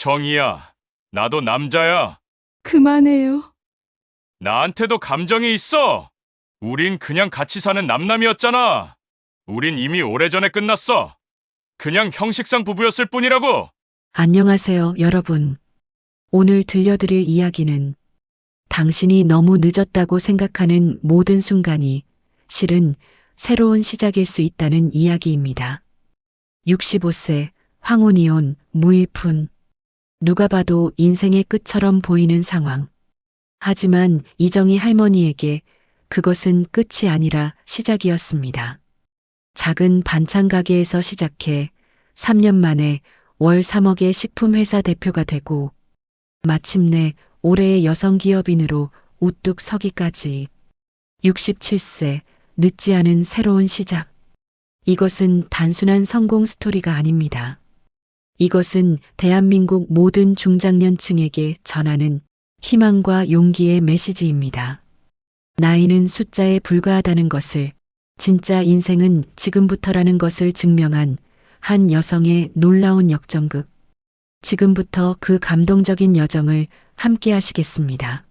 정이야, 나도 남자야. 그만해요. 나한테도 감정이 있어. 우린 그냥 같이 사는 남남이었잖아. 우린 이미 오래전에 끝났어. 그냥 형식상 부부였을 뿐이라고. 안녕하세요, 여러분. 오늘 들려드릴 이야기는 당신이 너무 늦었다고 생각하는 모든 순간이 실은 새로운 시작일 수 있다는 이야기입니다. 65세, 황혼이혼, 무일푼. 누가 봐도 인생의 끝처럼 보이는 상황. 하지만 이정희 할머니에게 그것은 끝이 아니라 시작이었습니다. 작은 반찬 가게에서 시작해 3년 만에 월 3억의 식품회사 대표가 되고 마침내 올해의 여성기업인으로 우뚝 서기까지 67세 늦지 않은 새로운 시작. 이것은 단순한 성공 스토리가 아닙니다. 이것은 대한민국 모든 중장년층에게 전하는 희망과 용기의 메시지입니다. 나이는 숫자에 불과하다는 것을, 진짜 인생은 지금부터라는 것을 증명한 한 여성의 놀라운 역전극. 지금부터 그 감동적인 여정을 함께 하시겠습니다.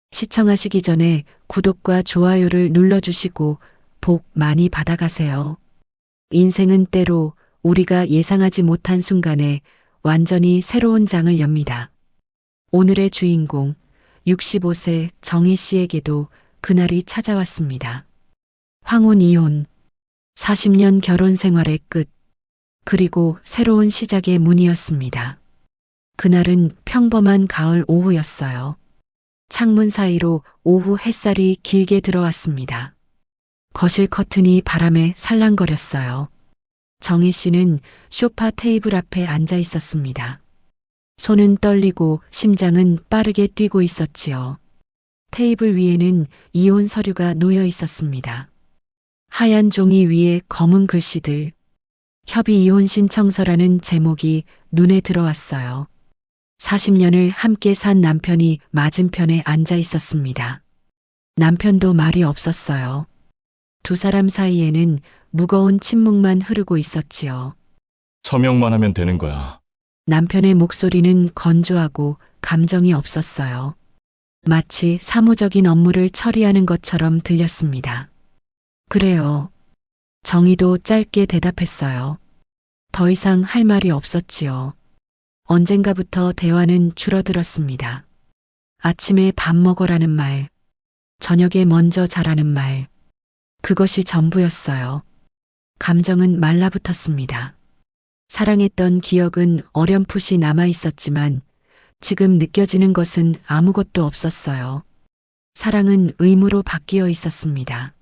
시청하시기 전에 구독과 좋아요를 눌러주시고 복 많이 받아가세요. 인생은 때로 우리가 예상하지 못한 순간에 완전히 새로운 장을 엽니다. 오늘의 주인공 65세 정희 씨에게도 그날이 찾아왔습니다. 황혼 이혼, 40년 결혼 생활의 끝, 그리고 새로운 시작의 문이었습니다. 그날은 평범한 가을 오후였어요. 창문 사이로 오후 햇살이 길게 들어왔습니다. 거실 커튼이 바람에 살랑거렸어요. 정희 씨는 소파 테이블 앞에 앉아 있었습니다. 손은 떨리고 심장은 빠르게 뛰고 있었지요. 테이블 위에는 이혼 서류가 놓여 있었습니다. 하얀 종이 위에 검은 글씨들, 협의 이혼 신청서라는 제목이 눈에 들어왔어요. 40년을 함께 산 남편이 맞은편에 앉아 있었습니다. 남편도 말이 없었어요. 두 사람 사이에는 무거운 침묵만 흐르고 있었지요. 서명만 하면 되는 거야. 남편의 목소리는 건조하고 감정이 없었어요. 마치 사무적인 업무를 처리하는 것처럼 들렸습니다. 그래요. 정희도 짧게 대답했어요. 더 이상 할 말이 없었지요. 언젠가부터 대화는 줄어들었습니다. 아침에 밥 먹으라는 말, 저녁에 먼저 자라는 말, 그것이 전부였어요. 감정은 말라붙었습니다. 사랑했던 기억은 어렴풋이 남아 있었지만 지금 느껴지는 것은 아무것도 없었어요. 사랑은 의무로 바뀌어 있었습니다.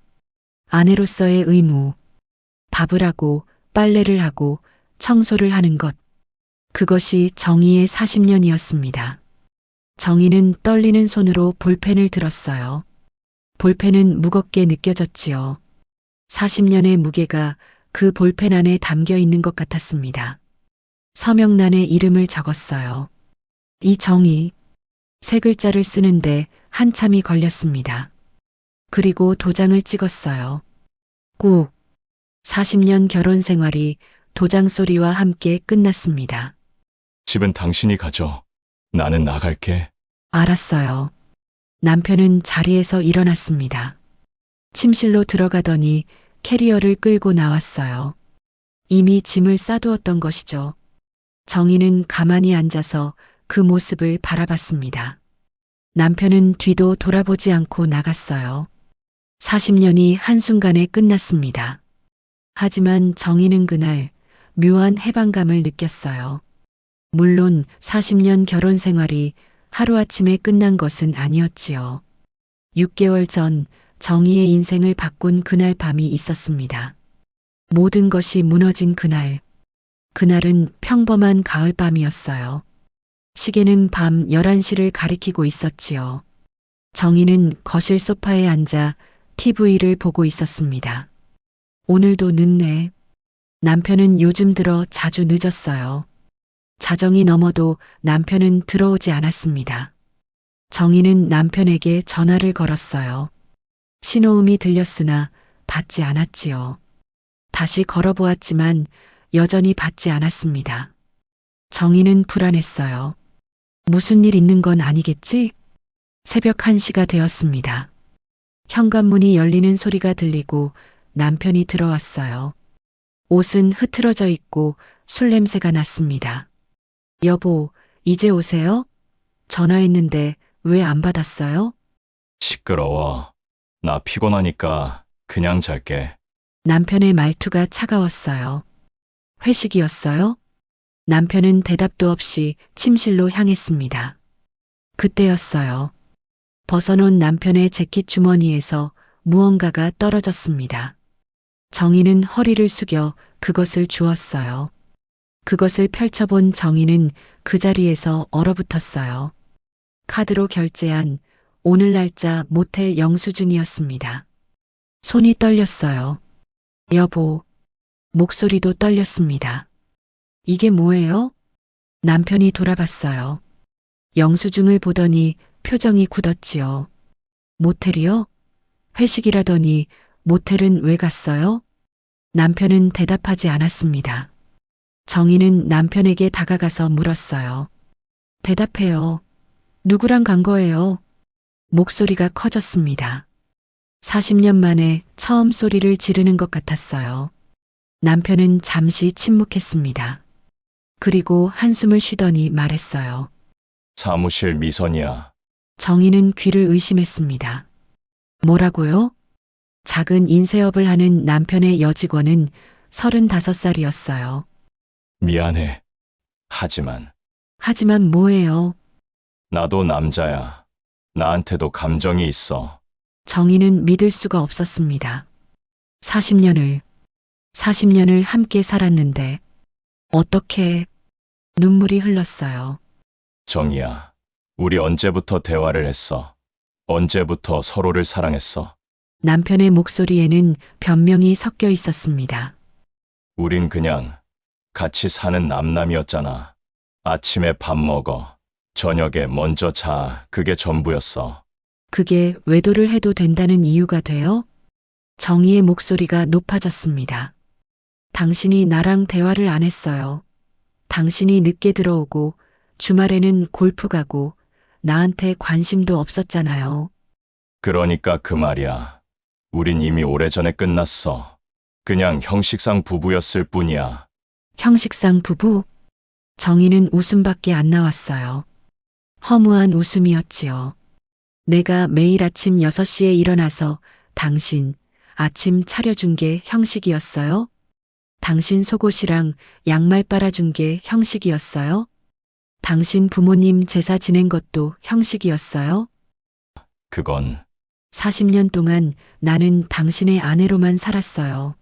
아내로서의 의무, 밥을 하고 빨래를 하고 청소를 하는 것. 그것이 정희의 40년이었습니다. 정희는 떨리는 손으로 볼펜을 들었어요. 볼펜은 무겁게 느껴졌지요. 40년의 무게가 그 볼펜 안에 담겨 있는 것 같았습니다. 서명란에 이름을 적었어요. 이정희. 세 글자를 쓰는데 한참이 걸렸습니다. 그리고 도장을 찍었어요. 꾹. 40년 결혼 생활이 도장 소리와 함께 끝났습니다. 집은 당신이 가져. 나는 나갈게. 알았어요. 남편은 자리에서 일어났습니다. 침실로 들어가더니 캐리어를 끌고 나왔어요. 이미 짐을 싸두었던 것이죠. 정희는 가만히 앉아서 그 모습을 바라봤습니다. 남편은 뒤도 돌아보지 않고 나갔어요. 40년이 한순간에 끝났습니다. 하지만 정희는 그날 묘한 해방감을 느꼈어요. 물론 40년 결혼 생활이 하루아침에 끝난 것은 아니었지요. 6개월 전 정희의 인생을 바꾼 그날 밤이 있었습니다. 모든 것이 무너진 그날. 그날은 평범한 가을밤이었어요. 시계는 밤 11시를 가리키고 있었지요. 정희는 거실 소파에 앉아 TV를 보고 있었습니다. 오늘도 늦네. 남편은 요즘 들어 자주 늦었어요. 자정이 넘어도 남편은 들어오지 않았습니다. 정희는 남편에게 전화를 걸었어요. 신호음이 들렸으나 받지 않았지요. 다시 걸어보았지만 여전히 받지 않았습니다. 정희는 불안했어요. 무슨 일 있는 건 아니겠지? 새벽 1시가 되었습니다. 현관문이 열리는 소리가 들리고 남편이 들어왔어요. 옷은 흐트러져 있고 술 냄새가 났습니다. 여보, 이제 오세요? 전화했는데 왜 안 받았어요? 시끄러워. 나 피곤하니까 그냥 잘게. 남편의 말투가 차가웠어요. 회식이었어요? 남편은 대답도 없이 침실로 향했습니다. 그때였어요. 벗어놓은 남편의 재킷 주머니에서 무언가가 떨어졌습니다. 정희는 허리를 숙여 그것을 주었어요. 그것을 펼쳐본 정희는 그 자리에서 얼어붙었어요. 카드로 결제한 오늘 날짜 모텔 영수증이었습니다. 손이 떨렸어요. 여보, 목소리도 떨렸습니다. 이게 뭐예요? 남편이 돌아봤어요. 영수증을 보더니 표정이 굳었지요. 모텔이요? 회식이라더니 모텔은 왜 갔어요? 남편은 대답하지 않았습니다. 정희는 남편에게 다가가서 물었어요. 대답해요. 누구랑 간 거예요? 목소리가 커졌습니다. 40년 만에 처음 소리를 지르는 것 같았어요. 남편은 잠시 침묵했습니다. 그리고 한숨을 쉬더니 말했어요. 사무실 미선이야. 정희는 귀를 의심했습니다. 뭐라고요? 작은 인쇄업을 하는 남편의 여직원은 35살이었어요. 미안해. 하지만 뭐예요? 나도 남자야. 나한테도 감정이 있어. 정희는 믿을 수가 없었습니다. 40년을 함께 살았는데 어떻게 눈물이 흘렀어요. 정이야. 우리 언제부터 대화를 했어? 언제부터 서로를 사랑했어? 남편의 목소리에는 변명이 섞여 있었습니다. 우린 그냥 같이 사는 남남이었잖아. 아침에 밥 먹어. 저녁에 먼저 자. 그게 전부였어. 그게 외도를 해도 된다는 이유가 돼요? 정희의 목소리가 높아졌습니다. 당신이 나랑 대화를 안 했어요. 당신이 늦게 들어오고 주말에는 골프 가고 나한테 관심도 없었잖아요. 그러니까 그 말이야. 우린 이미 오래전에 끝났어. 그냥 형식상 부부였을 뿐이야. 형식상 부부? 정희는 웃음밖에 안 나왔어요. 허무한 웃음이었지요. 내가 매일 아침 6시에 일어나서 당신 아침 차려준 게 형식이었어요? 당신 속옷이랑 양말 빨아준 게 형식이었어요? 당신 부모님 제사 지낸 것도 형식이었어요? 그건 40년 동안 나는 당신의 아내로만 살았어요.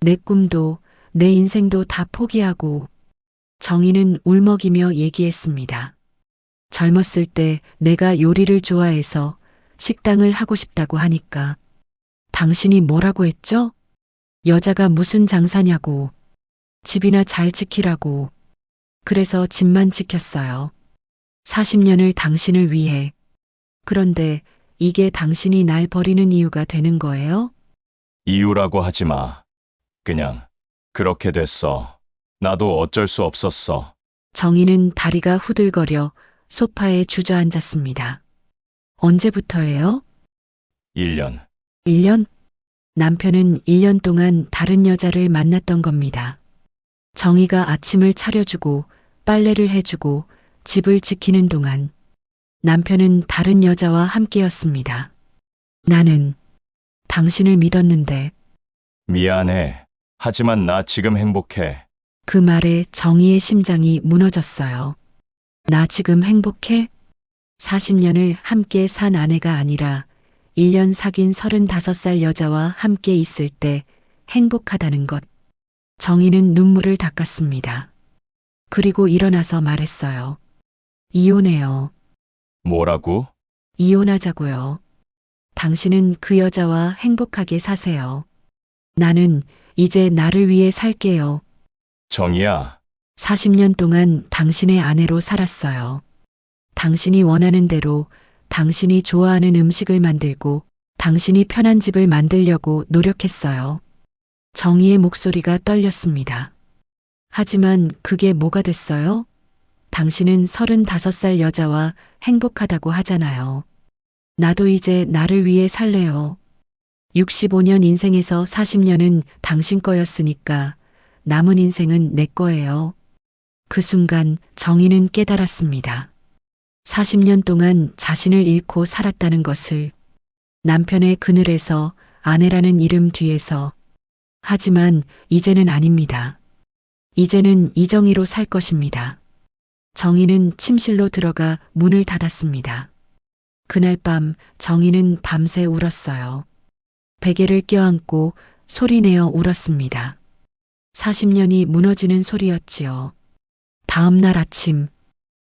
내 꿈도 내 인생도 다 포기하고. 정희는 울먹이며 얘기했습니다. 젊었을 때 내가 요리를 좋아해서 식당을 하고 싶다고 하니까 당신이 뭐라고 했죠? 여자가 무슨 장사냐고. 집이나 잘 지키라고. 그래서 집만 지켰어요. 40년을 당신을 위해. 그런데 이게 당신이 날 버리는 이유가 되는 거예요? 이유라고 하지 마. 그냥 그렇게 됐어. 나도 어쩔 수 없었어. 정희는 다리가 후들거려 소파에 주저앉았습니다. 언제부터예요? 1년. 1년? 남편은 1년 동안 다른 여자를 만났던 겁니다. 정희가 아침을 차려주고 빨래를 해주고 집을 지키는 동안 남편은 다른 여자와 함께였습니다. 나는 당신을 믿었는데. 미안해. 하지만 나 지금 행복해. 그 말에 정희의 심장이 무너졌어요. 나 지금 행복해? 40년을 함께 산 아내가 아니라 1년 사귄 35살 여자와 함께 있을 때 행복하다는 것. 정희는 눈물을 닦았습니다. 그리고 일어나서 말했어요. 이혼해요. 뭐라고? 이혼하자고요. 당신은 그 여자와 행복하게 사세요. 나는 이제 나를 위해 살게요. 정이야. 40년 동안 당신의 아내로 살았어요. 당신이 원하는 대로 당신이 좋아하는 음식을 만들고 당신이 편한 집을 만들려고 노력했어요. 정희의 목소리가 떨렸습니다. 하지만 그게 뭐가 됐어요? 당신은 35살 여자와 행복하다고 하잖아요. 나도 이제 나를 위해 살래요. 65년 인생에서 40년은 당신 거였으니까 남은 인생은 내 거예요. 그 순간 정희는 깨달았습니다. 40년 동안 자신을 잃고 살았다는 것을, 남편의 그늘에서, 아내라는 이름 뒤에서. 하지만 이제는 아닙니다. 이제는 이정희로 살 것입니다. 정희는 침실로 들어가 문을 닫았습니다. 그날 밤 정희는 밤새 울었어요. 베개를 껴안고 소리내어 울었습니다. 40년이 무너지는 소리였지요. 다음 날 아침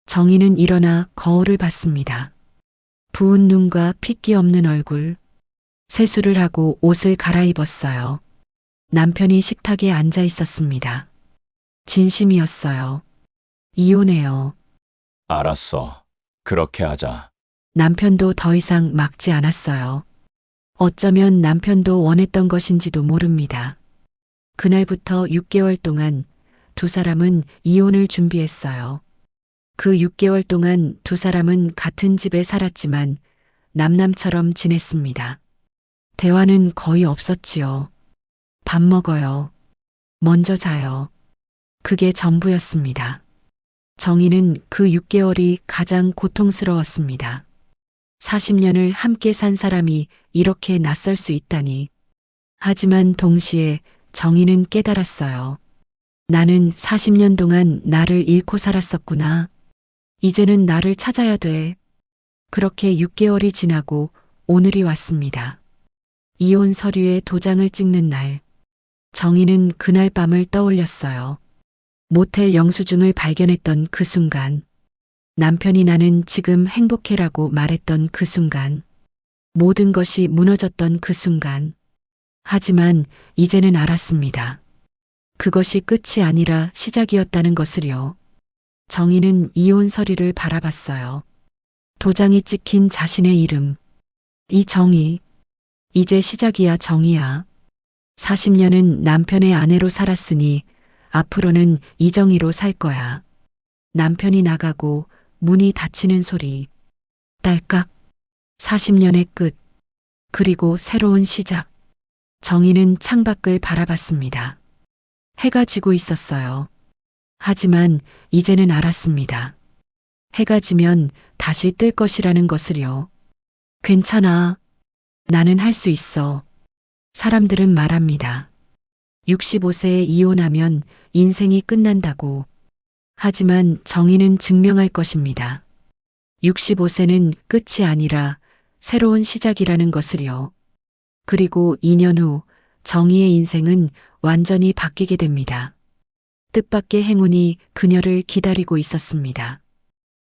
정희는 일어나 거울을 봤습니다. 부은 눈과 핏기 없는 얼굴. 세수를 하고 옷을 갈아입었어요. 남편이 식탁에 앉아 있었습니다. 진심이었어요. 이혼해요. 알았어. 그렇게 하자. 남편도 더 이상 막지 않았어요. 어쩌면 남편도 원했던 것인지도 모릅니다. 그날부터 6개월 동안 두 사람은 이혼을 준비했어요. 그 6개월 동안 두 사람은 같은 집에 살았지만 남남처럼 지냈습니다. 대화는 거의 없었지요. 밥 먹어요. 먼저 자요. 그게 전부였습니다. 정희는 그 6개월이 가장 고통스러웠습니다. 40년을 함께 산 사람이 이렇게 낯설 수 있다니. 하지만 동시에 정희는 깨달았어요. 나는 40년 동안 나를 잃고 살았었구나. 이제는 나를 찾아야 돼. 그렇게 6개월이 지나고 오늘이 왔습니다. 이혼 서류에 도장을 찍는 날. 정희는 그날 밤을 떠올렸어요. 모텔 영수증을 발견했던 그 순간. 남편이 나는 지금 행복해라고 말했던 그 순간. 모든 것이 무너졌던 그 순간. 하지만 이제는 알았습니다. 그것이 끝이 아니라 시작이었다는 것을요. 정희는 이혼 서류를 바라봤어요. 도장이 찍힌 자신의 이름. 이정희. 이제 시작이야, 정희야. 40년은 남편의 아내로 살았으니 앞으로는 이정희로 살 거야. 남편이 나가고 문이 닫히는 소리. 딸깍. 40년의 끝. 그리고 새로운 시작. 정희는 창밖을 바라봤습니다. 해가 지고 있었어요. 하지만 이제는 알았습니다. 해가 지면 다시 뜰 것이라는 것을요. 괜찮아. 나는 할 수 있어. 사람들은 말합니다. 65세에 이혼하면 인생이 끝난다고. 하지만 정희는 증명할 것입니다. 65세는 끝이 아니라 새로운 시작이라는 것을요. 그리고 2년 후 정희의 인생은 완전히 바뀌게 됩니다. 뜻밖의 행운이 그녀를 기다리고 있었습니다.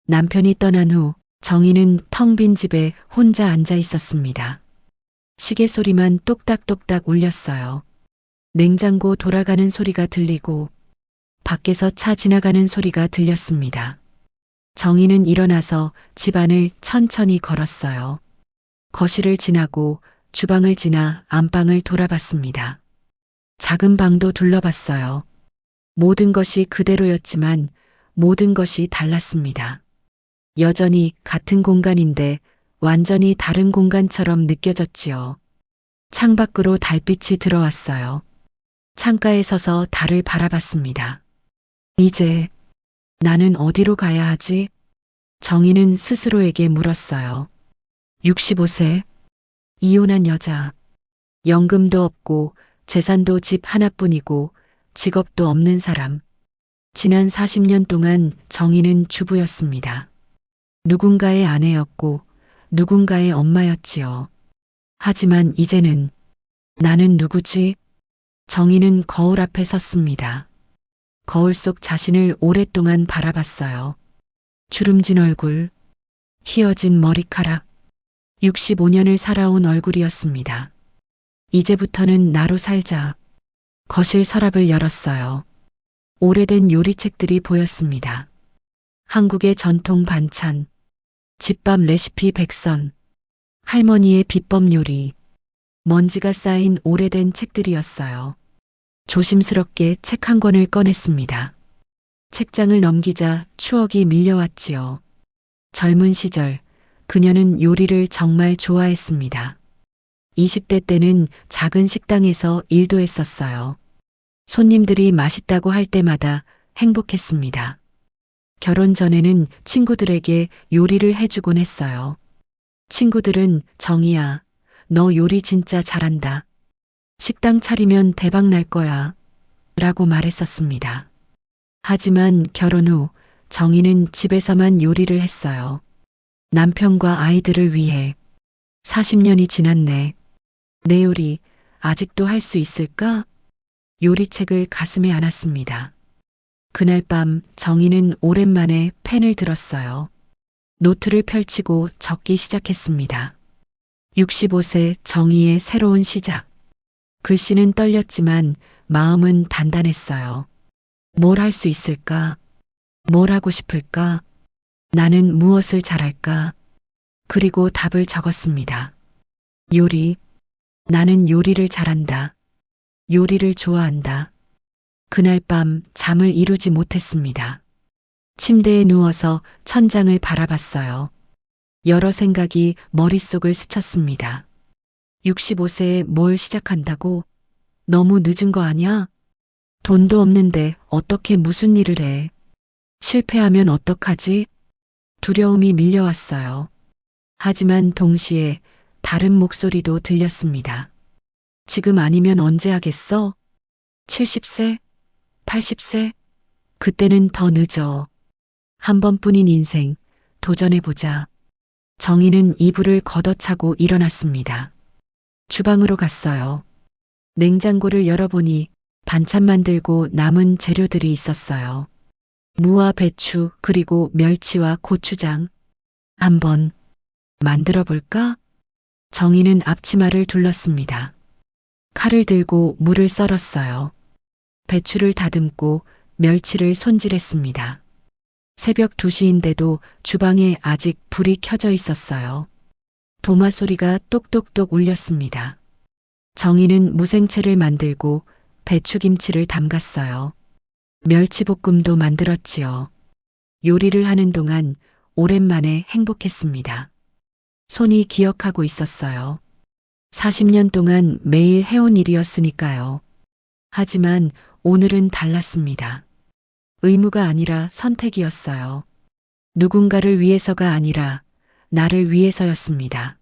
남편이 떠난 후 정희는 텅 빈 집에 혼자 앉아 있었습니다. 시계 소리만 똑딱똑딱 울렸어요. 냉장고 돌아가는 소리가 들리고 밖에서 차 지나가는 소리가 들렸습니다. 정희는 일어나서 집안을 천천히 걸었어요. 거실을 지나고 주방을 지나 안방을 돌아봤습니다. 작은 방도 둘러봤어요. 모든 것이 그대로였지만 모든 것이 달랐습니다. 여전히 같은 공간인데 완전히 다른 공간처럼 느껴졌지요. 창밖으로 달빛이 들어왔어요. 창가에 서서 달을 바라봤습니다. 이제 나는 어디로 가야 하지? 정희는 스스로에게 물었어요. 65세, 이혼한 여자, 연금도 없고 재산도 집 하나뿐이고 직업도 없는 사람. 지난 40년 동안 정희는 주부였습니다. 누군가의 아내였고 누군가의 엄마였지요. 하지만 이제는 나는 누구지? 정희는 거울 앞에 섰습니다. 거울 속 자신을 오랫동안 바라봤어요. 주름진 얼굴, 휘어진 머리카락, 65년을 살아온 얼굴이었습니다. 이제부터는 나로 살자. 거실 서랍을 열었어요. 오래된 요리책들이 보였습니다. 한국의 전통 반찬, 집밥 레시피 100선, 할머니의 비법 요리, 먼지가 쌓인 오래된 책들이었어요. 조심스럽게 책 한 권을 꺼냈습니다. 책장을 넘기자 추억이 밀려왔지요. 젊은 시절 그녀는 요리를 정말 좋아했습니다. 20대 때는 작은 식당에서 일도 했었어요. 손님들이 맛있다고 할 때마다 행복했습니다. 결혼 전에는 친구들에게 요리를 해주곤 했어요. 친구들은 정이야, 너 요리 진짜 잘한다. 식당 차리면 대박 날 거야. 라고 말했었습니다. 하지만 결혼 후 정희는 집에서만 요리를 했어요. 남편과 아이들을 위해. 40년이 지났네. 내 요리 아직도 할 수 있을까? 요리책을 가슴에 안았습니다. 그날 밤 정희는 오랜만에 펜을 들었어요. 노트를 펼치고 적기 시작했습니다. 65세 정희의 새로운 시작. 글씨는 떨렸지만 마음은 단단했어요. 뭘 할 수 있을까? 뭘 하고 싶을까? 나는 무엇을 잘할까? 그리고 답을 적었습니다. 요리. 나는 요리를 잘한다. 요리를 좋아한다. 그날 밤 잠을 이루지 못했습니다. 침대에 누워서 천장을 바라봤어요. 여러 생각이 머릿속을 스쳤습니다. 65세에 뭘 시작한다고? 너무 늦은 거 아니야? 돈도 없는데 어떻게 무슨 일을 해? 실패하면 어떡하지? 두려움이 밀려왔어요. 하지만 동시에 다른 목소리도 들렸습니다. 지금 아니면 언제 하겠어? 70세? 80세? 그때는 더 늦어. 한 번뿐인 인생, 도전해보자. 정희는 이불을 걷어차고 일어났습니다. 주방으로 갔어요. 냉장고를 열어보니 반찬 만들고 남은 재료들이 있었어요. 무와 배추 그리고 멸치와 고추장. 한번 만들어 볼까? 정희는 앞치마를 둘렀습니다. 칼을 들고 물을 썰었어요. 배추를 다듬고 멸치를 손질했습니다. 새벽 2시인데도 주방에 아직 불이 켜져 있었어요. 도마 소리가 똑똑똑 울렸습니다. 정희는 무생채를 만들고 배추김치를 담갔어요. 멸치볶음도 만들었지요. 요리를 하는 동안 오랜만에 행복했습니다. 손이 기억하고 있었어요. 40년 동안 매일 해온 일이었으니까요. 하지만 오늘은 달랐습니다. 의무가 아니라 선택이었어요. 누군가를 위해서가 아니라 나를 위해서였습니다.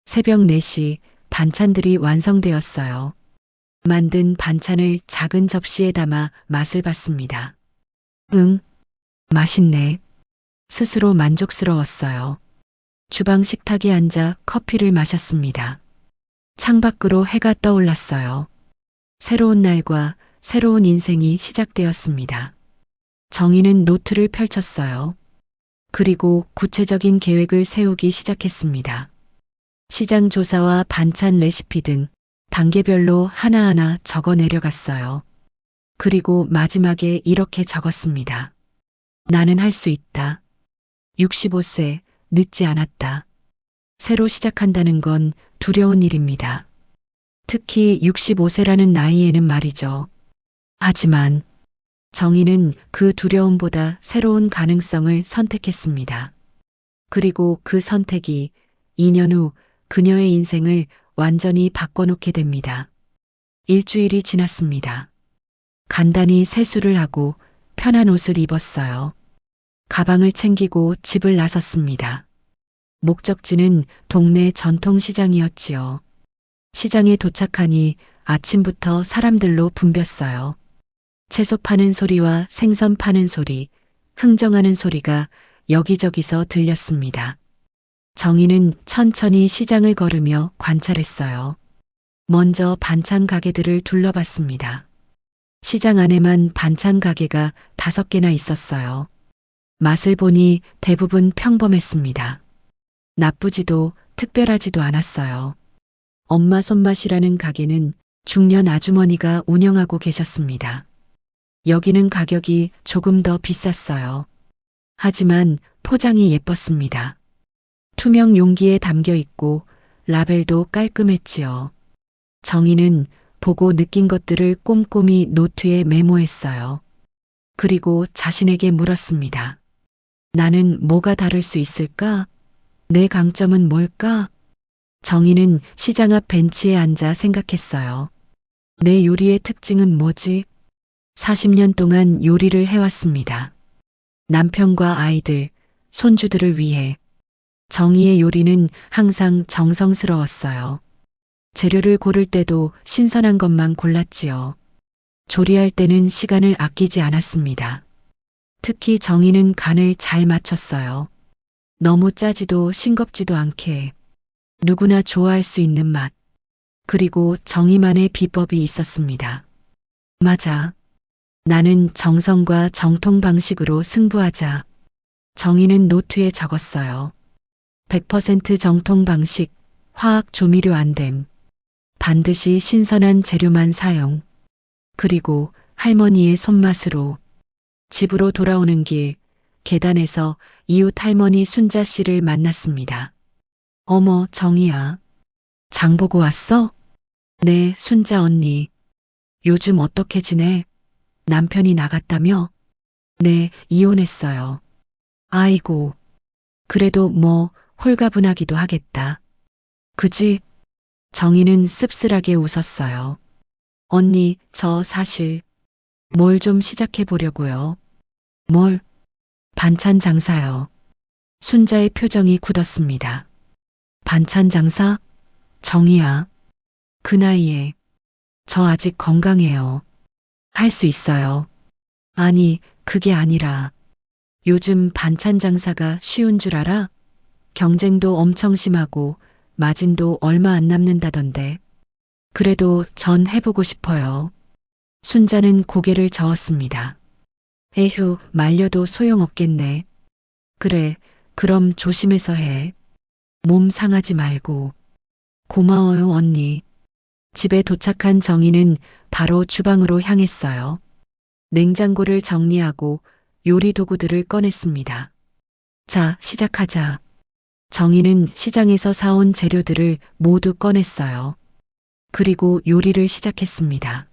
새벽 4시 반찬들이 완성되었어요. 만든 반찬을 작은 접시에 담아 맛을 봤습니다. 응, 맛있네. 스스로 만족스러웠어요. 주방 식탁에 앉아 커피를 마셨습니다. 창밖으로 해가 떠올랐어요. 새로운 날과 새로운 인생이 시작되었습니다. 정희는 노트를 펼쳤어요. 그리고 구체적인 계획을 세우기 시작했습니다. 시장 조사와 반찬 레시피 등 단계별로 하나하나 적어 내려갔어요. 그리고 마지막에 이렇게 적었습니다. 나는 할 수 있다. 65세, 늦지 않았다. 새로 시작한다는 건 두려운 일입니다. 특히 65세라는 나이에는 말이죠. 하지만 정희는 그 두려움보다 새로운 가능성을 선택했습니다. 그리고 그 선택이 2년 후 그녀의 인생을 완전히 바꿔놓게 됩니다. 일주일이 지났습니다. 간단히 세수를 하고 편한 옷을 입었어요. 가방을 챙기고 집을 나섰습니다. 목적지는 동네 전통시장이었지요. 시장에 도착하니 아침부터 사람들로 붐볐어요. 채소 파는 소리와 생선 파는 소리, 흥정하는 소리가 여기저기서 들렸습니다. 정희는 천천히 시장을 걸으며 관찰했어요. 먼저 반찬 가게들을 둘러봤습니다. 시장 안에만 반찬 가게가 5개나 있었어요. 맛을 보니 대부분 평범했습니다. 나쁘지도 특별하지도 않았어요. 엄마 손맛이라는 가게는 중년 아주머니가 운영하고 계셨습니다. 여기는 가격이 조금 더 비쌌어요. 하지만 포장이 예뻤습니다. 투명 용기에 담겨 있고 라벨도 깔끔했지요. 정희는 보고 느낀 것들을 꼼꼼히 노트에 메모했어요. 그리고 자신에게 물었습니다. 나는 뭐가 다를 수 있을까? 내 강점은 뭘까? 정희는 시장 앞 벤치에 앉아 생각했어요. 내 요리의 특징은 뭐지? 40년 동안 요리를 해왔습니다. 남편과 아이들, 손주들을 위해. 정희의 요리는 항상 정성스러웠어요. 재료를 고를 때도 신선한 것만 골랐지요. 조리할 때는 시간을 아끼지 않았습니다. 특히 정희는 간을 잘 맞췄어요. 너무 짜지도 싱겁지도 않게 누구나 좋아할 수 있는 맛. 그리고 정희만의 비법이 있었습니다. 맞아. 나는 정성과 정통 방식으로 승부하자. 정희는 노트에 적었어요. 100% 정통 방식, 화학 조미료 안 됨. 반드시 신선한 재료만 사용. 그리고 할머니의 손맛으로. 집으로 돌아오는 길, 계단에서 이웃 할머니 순자 씨를 만났습니다. 어머, 정희야. 장 보고 왔어? 네, 순자 언니. 요즘 어떻게 지내? 남편이 나갔다며? 네, 이혼했어요. 아이고. 그래도 뭐 홀가분하기도 하겠다. 그지? 정희는 씁쓸하게 웃었어요. 언니, 저 사실 뭘 좀 시작해 보려고요. 뭘? 반찬 장사요. 순자의 표정이 굳었습니다. 반찬 장사? 정희야. 그 나이에. 저 아직 건강해요. 할 수 있어요. 아니, 그게 아니라. 요즘 반찬 장사가 쉬운 줄 알아? 경쟁도 엄청 심하고 마진도 얼마 안 남는다던데. 그래도 전 해보고 싶어요. 순자는 고개를 저었습니다. 에휴, 말려도 소용없겠네. 그래, 그럼 조심해서 해. 몸 상하지 말고. 고마워요, 언니. 집에 도착한 정희는 바로 주방으로 향했어요. 냉장고를 정리하고 요리 도구들을 꺼냈습니다. 자, 시작하자. 정희는 시장에서 사온 재료들을 모두 꺼냈어요. 그리고 요리를 시작했습니다.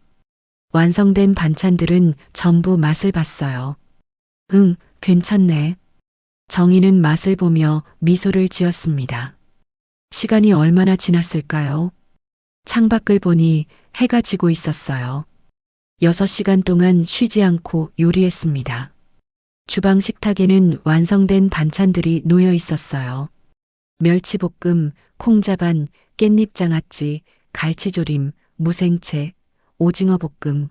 완성된 반찬들은 전부 맛을 봤어요. 응, 괜찮네. 정희는 맛을 보며 미소를 지었습니다. 시간이 얼마나 지났을까요? 창밖을 보니 해가 지고 있었어요. 6시간 동안 쉬지 않고 요리했습니다. 주방 식탁에는 완성된 반찬들이 놓여 있었어요. 멸치볶음, 콩자반, 깻잎장아찌, 갈치조림, 무생채, 오징어 볶음.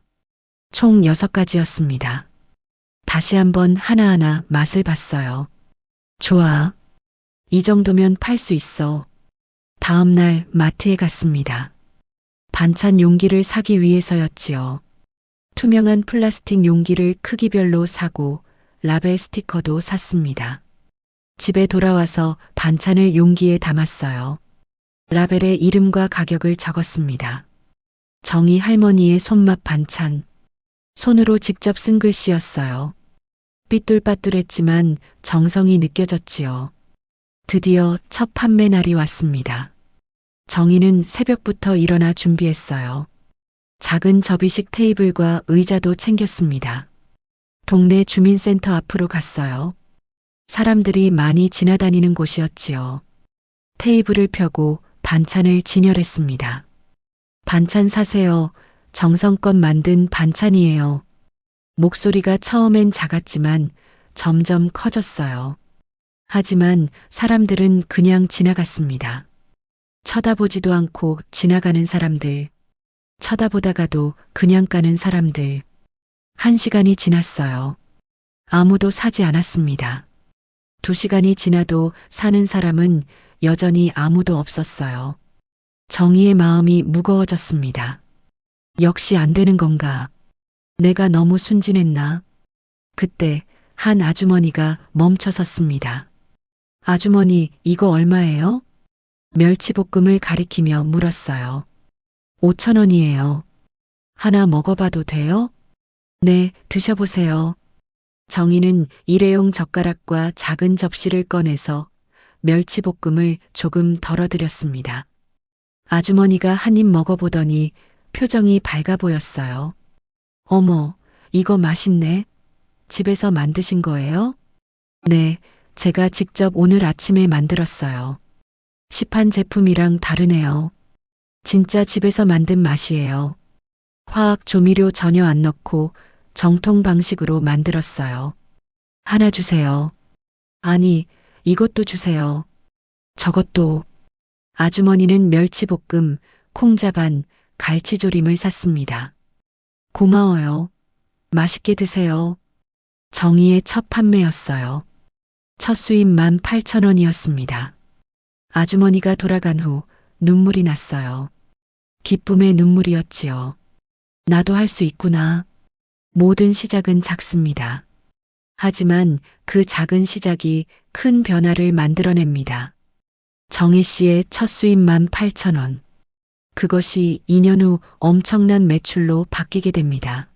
총 6가지였습니다. 다시 한번 하나하나 맛을 봤어요. 좋아. 이 정도면 팔 수 있어. 다음 날 마트에 갔습니다. 반찬 용기를 사기 위해서였지요. 투명한 플라스틱 용기를 크기별로 사고 라벨 스티커도 샀습니다. 집에 돌아와서 반찬을 용기에 담았어요. 라벨에 이름과 가격을 적었습니다. 정희 할머니의 손맛 반찬. 손으로 직접 쓴 글씨였어요. 삐뚤빠뚤했지만 정성이 느껴졌지요. 드디어 첫 판매 날이 왔습니다. 정희는 새벽부터 일어나 준비했어요. 작은 접이식 테이블과 의자도 챙겼습니다. 동네 주민센터 앞으로 갔어요. 사람들이 많이 지나다니는 곳이었지요. 테이블을 펴고 반찬을 진열했습니다. 반찬 사세요. 정성껏 만든 반찬이에요. 목소리가 처음엔 작았지만 점점 커졌어요. 하지만 사람들은 그냥 지나갔습니다. 쳐다보지도 않고 지나가는 사람들. 쳐다보다가도 그냥 가는 사람들. 1시간이 지났어요. 아무도 사지 않았습니다. 2시간이 지나도 사는 사람은 여전히 아무도 없었어요. 정희의 마음이 무거워졌습니다. 역시 안 되는 건가? 내가 너무 순진했나? 그때 한 아주머니가 멈춰 섰습니다. 아주머니, 이거 얼마예요? 멸치볶음을 가리키며 물었어요. 5,000원이에요. 하나 먹어봐도 돼요? 네, 드셔보세요. 정희는 일회용 젓가락과 작은 접시를 꺼내서 멸치볶음을 조금 덜어드렸습니다. 아주머니가 한 입 먹어보더니 표정이 밝아 보였어요. 어머, 이거 맛있네. 집에서 만드신 거예요? 네, 제가 직접 오늘 아침에 만들었어요. 시판 제품이랑 다르네요. 진짜 집에서 만든 맛이에요. 화학 조미료 전혀 안 넣고 정통 방식으로 만들었어요. 하나 주세요. 아니, 이것도 주세요. 저것도. 아주머니는 멸치볶음, 콩자반, 갈치조림을 샀습니다. 고마워요. 맛있게 드세요. 정희의 첫 판매였어요. 첫 수입 18,000원이었습니다. 아주머니가 돌아간 후 눈물이 났어요. 기쁨의 눈물이었지요. 나도 할 수 있구나. 모든 시작은 작습니다. 하지만 그 작은 시작이 큰 변화를 만들어냅니다. 정희 씨의 첫 수입 18,000원. 그것이 2년 후 엄청난 매출로 바뀌게 됩니다.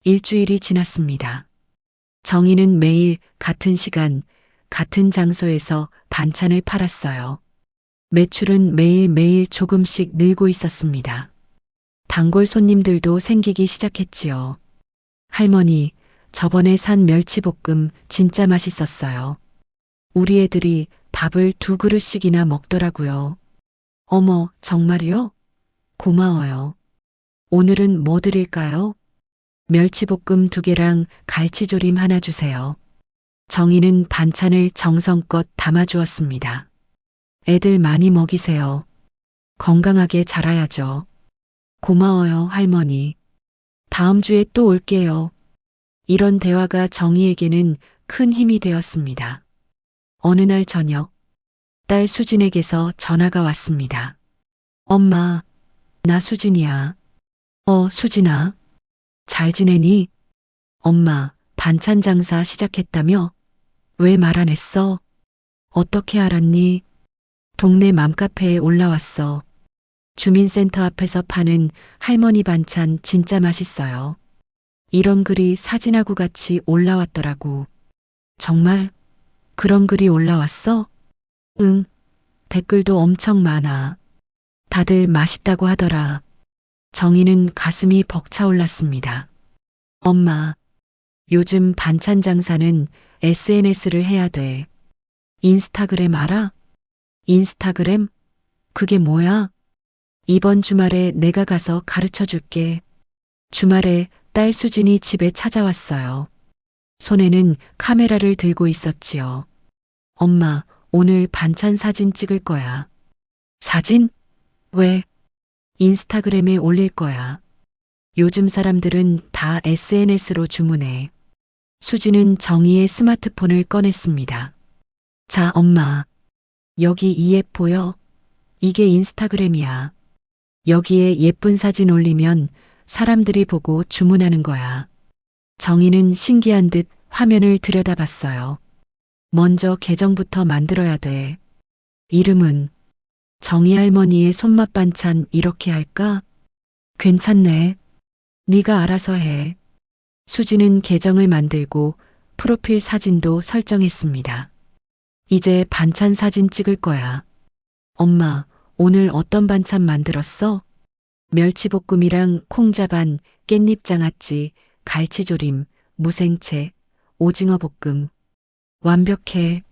일주일이 지났습니다. 정희는 매일 같은 시간, 같은 장소에서 반찬을 팔았어요. 매출은 매일매일 조금씩 늘고 있었습니다. 단골 손님들도 생기기 시작했지요. 할머니, 저번에 산 멸치볶음 진짜 맛있었어요. 우리 애들이 밥을 2그릇씩이나 먹더라고요. 어머, 정말요? 고마워요. 오늘은 뭐 드릴까요? 멸치볶음 2개랑 갈치조림 하나 주세요. 정희는 반찬을 정성껏 담아주었습니다. 애들 많이 먹이세요. 건강하게 자라야죠. 고마워요, 할머니. 다음 주에 또 올게요. 이런 대화가 정희에게는 큰 힘이 되었습니다. 어느 날 저녁, 딸 수진에게서 전화가 왔습니다. 엄마, 나 수진이야. 수진아. 잘 지내니? 엄마, 반찬 장사 시작했다며? 왜 말 안 했어? 어떻게 알았니? 동네 맘카페에 올라왔어. 주민센터 앞에서 파는 할머니 반찬 진짜 맛있어요. 이런 글이 사진하고 같이 올라왔더라고. 정말? 그런 글이 올라왔어? 응. 댓글도 엄청 많아. 다들 맛있다고 하더라. 정희는 가슴이 벅차올랐습니다. 엄마, 요즘 반찬 장사는 SNS를 해야 돼. 인스타그램 알아? 인스타그램? 그게 뭐야? 이번 주말에 내가 가서 가르쳐 줄게. 주말에 딸 수진이 집에 찾아왔어요. 손에는 카메라를 들고 있었지요. 엄마, 오늘 반찬 사진 찍을 거야. 사진? 왜? 인스타그램에 올릴 거야. 요즘 사람들은 다 SNS로 주문해. 수지는 정희의 스마트폰을 꺼냈습니다. 자, 엄마. 여기 이 앱 보여? 이게 인스타그램이야. 여기에 예쁜 사진 올리면 사람들이 보고 주문하는 거야. 정희는 신기한 듯 화면을 들여다봤어요. 먼저 계정부터 만들어야 돼. 이름은 정희 할머니의 손맛 반찬 이렇게 할까? 괜찮네. 네가 알아서 해. 수지는 계정을 만들고 프로필 사진도 설정했습니다. 이제 반찬 사진 찍을 거야. 엄마, 오늘 어떤 반찬 만들었어? 멸치볶음이랑 콩자반, 깻잎장아찌, 갈치조림, 무생채, 오징어 볶음. 완벽해.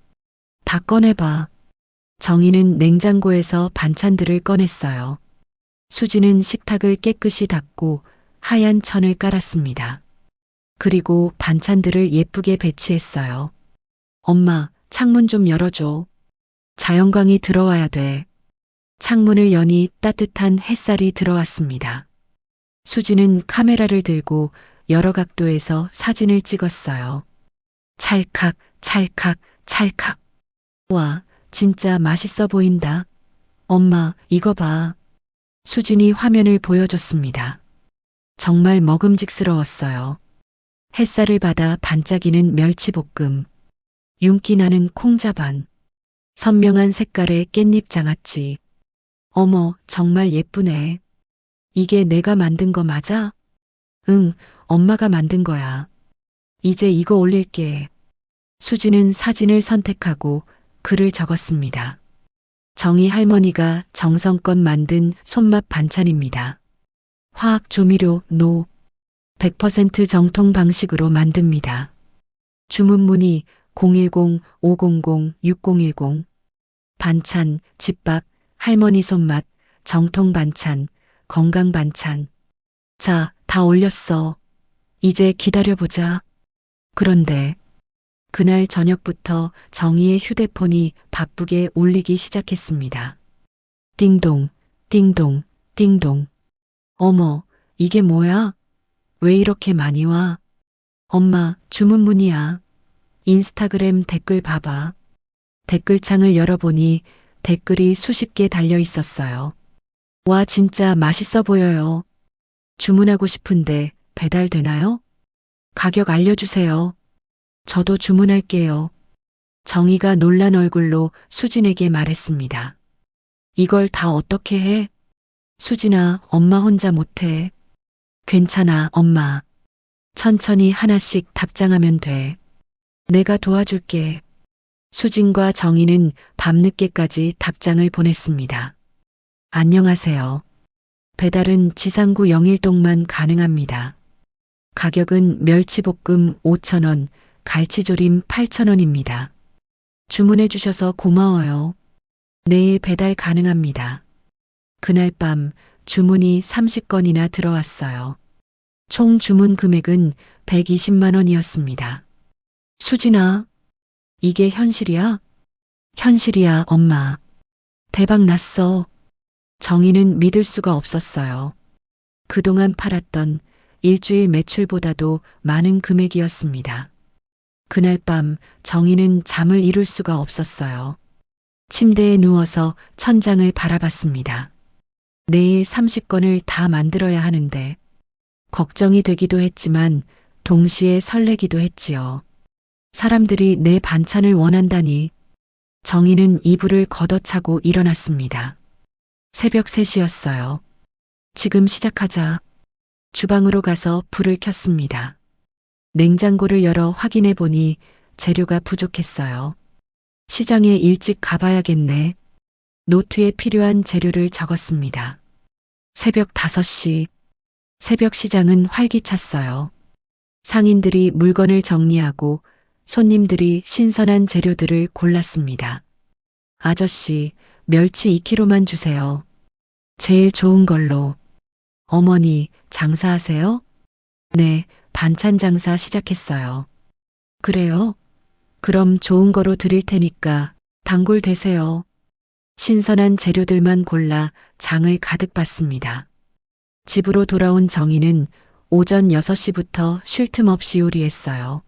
다 꺼내봐. 정희는 냉장고에서 반찬들을 꺼냈어요. 수지는 식탁을 깨끗이 닦고 하얀 천을 깔았습니다. 그리고 반찬들을 예쁘게 배치했어요. 엄마, 창문 좀 열어줘. 자연광이 들어와야 돼. 창문을 여니 따뜻한 햇살이 들어왔습니다. 수지는 카메라를 들고 여러 각도에서 사진을 찍었어요. 찰칵, 찰칵, 찰칵. 와, 진짜 맛있어 보인다. 엄마, 이거 봐. 수진이 화면을 보여줬습니다. 정말 먹음직스러웠어요. 햇살을 받아 반짝이는 멸치볶음, 윤기 나는 콩자반, 선명한 색깔의 깻잎 장아찌. 어머, 정말 예쁘네. 이게 내가 만든 거 맞아? 응, 엄마가 만든 거야. 이제 이거 올릴게. 수지는 사진을 선택하고 글을 적었습니다. 정희 할머니가 정성껏 만든 손맛 반찬입니다. 화학 조미료 노. 100% 정통 방식으로 만듭니다. 주문 문의 010-500-6010. 반찬, 집밥, 할머니 손맛, 정통 반찬, 건강 반찬. 자, 다 올렸어. 이제 기다려보자. 그런데 그날 저녁부터 정희의 휴대폰이 바쁘게 울리기 시작했습니다. 띵동, 띵동, 띵동. 어머, 이게 뭐야? 왜 이렇게 많이 와? 엄마, 주문 문의야. 인스타그램 댓글 봐봐. 댓글창을 열어보니 댓글이 수십 개 달려 있었어요. 와, 진짜 맛있어 보여요. 주문하고 싶은데 배달되나요? 가격 알려주세요. 저도 주문할게요. 정희가 놀란 얼굴로 수진에게 말했습니다. 이걸 다 어떻게 해? 수진아, 엄마 혼자 못해. 괜찮아, 엄마. 천천히 하나씩 답장하면 돼. 내가 도와줄게. 수진과 정희는 밤늦게까지 답장을 보냈습니다. 안녕하세요. 배달은 지상구 영일동만 가능합니다. 가격은 멸치볶음 5,000원, 갈치조림 8,000원입니다. 주문해 주셔서 고마워요. 내일 배달 가능합니다. 그날 밤 주문이 30건이나 들어왔어요. 총 주문 금액은 120만 원이었습니다. 수진아, 이게 현실이야? 현실이야, 엄마. 대박 났어. 정희는 믿을 수가 없었어요. 그동안 팔았던 일주일 매출보다도 많은 금액이었습니다. 그날 밤 정희는 잠을 이룰 수가 없었어요. 침대에 누워서 천장을 바라봤습니다. 내일 30건을 다 만들어야 하는데 걱정이 되기도 했지만 동시에 설레기도 했지요. 사람들이 내 반찬을 원한다니. 정희는 이불을 걷어차고 일어났습니다. 새벽 3시였어요. 지금 시작하자. 주방으로 가서 불을 켰습니다. 냉장고를 열어 확인해 보니 재료가 부족했어요. 시장에 일찍 가봐야겠네. 노트에 필요한 재료를 적었습니다. 새벽 5시. 새벽 시장은 활기찼어요. 상인들이 물건을 정리하고 손님들이 신선한 재료들을 골랐습니다. 아저씨, 멸치 2kg만 주세요. 제일 좋은 걸로. 어머니, 장사하세요? 네, 반찬 장사 시작했어요. 그래요? 그럼 좋은 거로 드릴 테니까 단골 되세요. 신선한 재료들만 골라 장을 가득 봤습니다. 집으로 돌아온 정희는 오전 6시부터 쉴 틈 없이 요리했어요.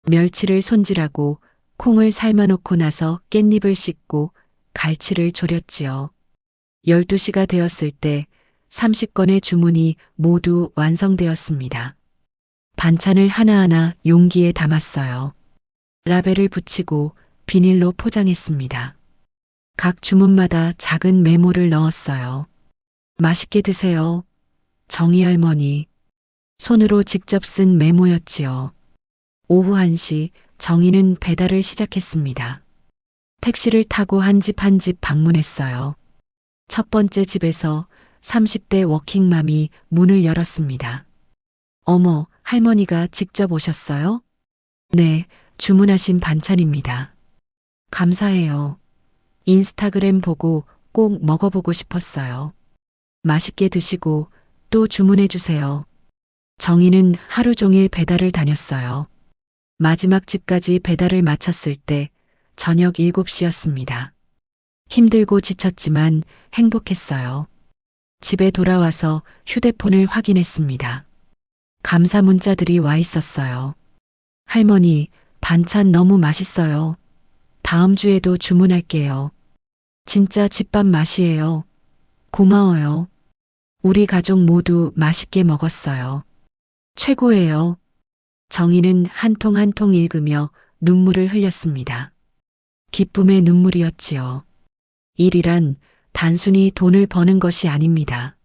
멸치를 손질하고 콩을 삶아놓고 나서 깻잎을 씻고 갈치를 졸였지요. 12시가 되었을 때 30건의 주문이 모두 완성되었습니다. 반찬을 하나하나 용기에 담았어요. 라벨을 붙이고 비닐로 포장했습니다. 각 주문마다 작은 메모를 넣었어요. 맛있게 드세요. 정희 할머니. 손으로 직접 쓴 메모였지요. 오후 1시 정희는 배달을 시작했습니다. 택시를 타고 한 집 한 집 방문했어요. 첫 번째 집에서 30대 워킹맘이 문을 열었습니다. 어머, 할머니가 직접 오셨어요? 네, 주문하신 반찬입니다. 감사해요. 인스타그램 보고 꼭 먹어보고 싶었어요. 맛있게 드시고 또 주문해 주세요. 정희는 하루 종일 배달을 다녔어요. 마지막 집까지 배달을 마쳤을 때 저녁 7시였습니다. 힘들고 지쳤지만 행복했어요. 집에 돌아와서 휴대폰을 확인했습니다. 감사 문자들이 와 있었어요. 할머니, 반찬 너무 맛있어요. 다음 주에도 주문할게요. 진짜 집밥 맛이에요. 고마워요. 우리 가족 모두 맛있게 먹었어요. 최고예요. 정희는 한 통 한 통 읽으며 눈물을 흘렸습니다. 기쁨의 눈물이었지요. 일이란 단순히 돈을 버는 것이 아닙니다.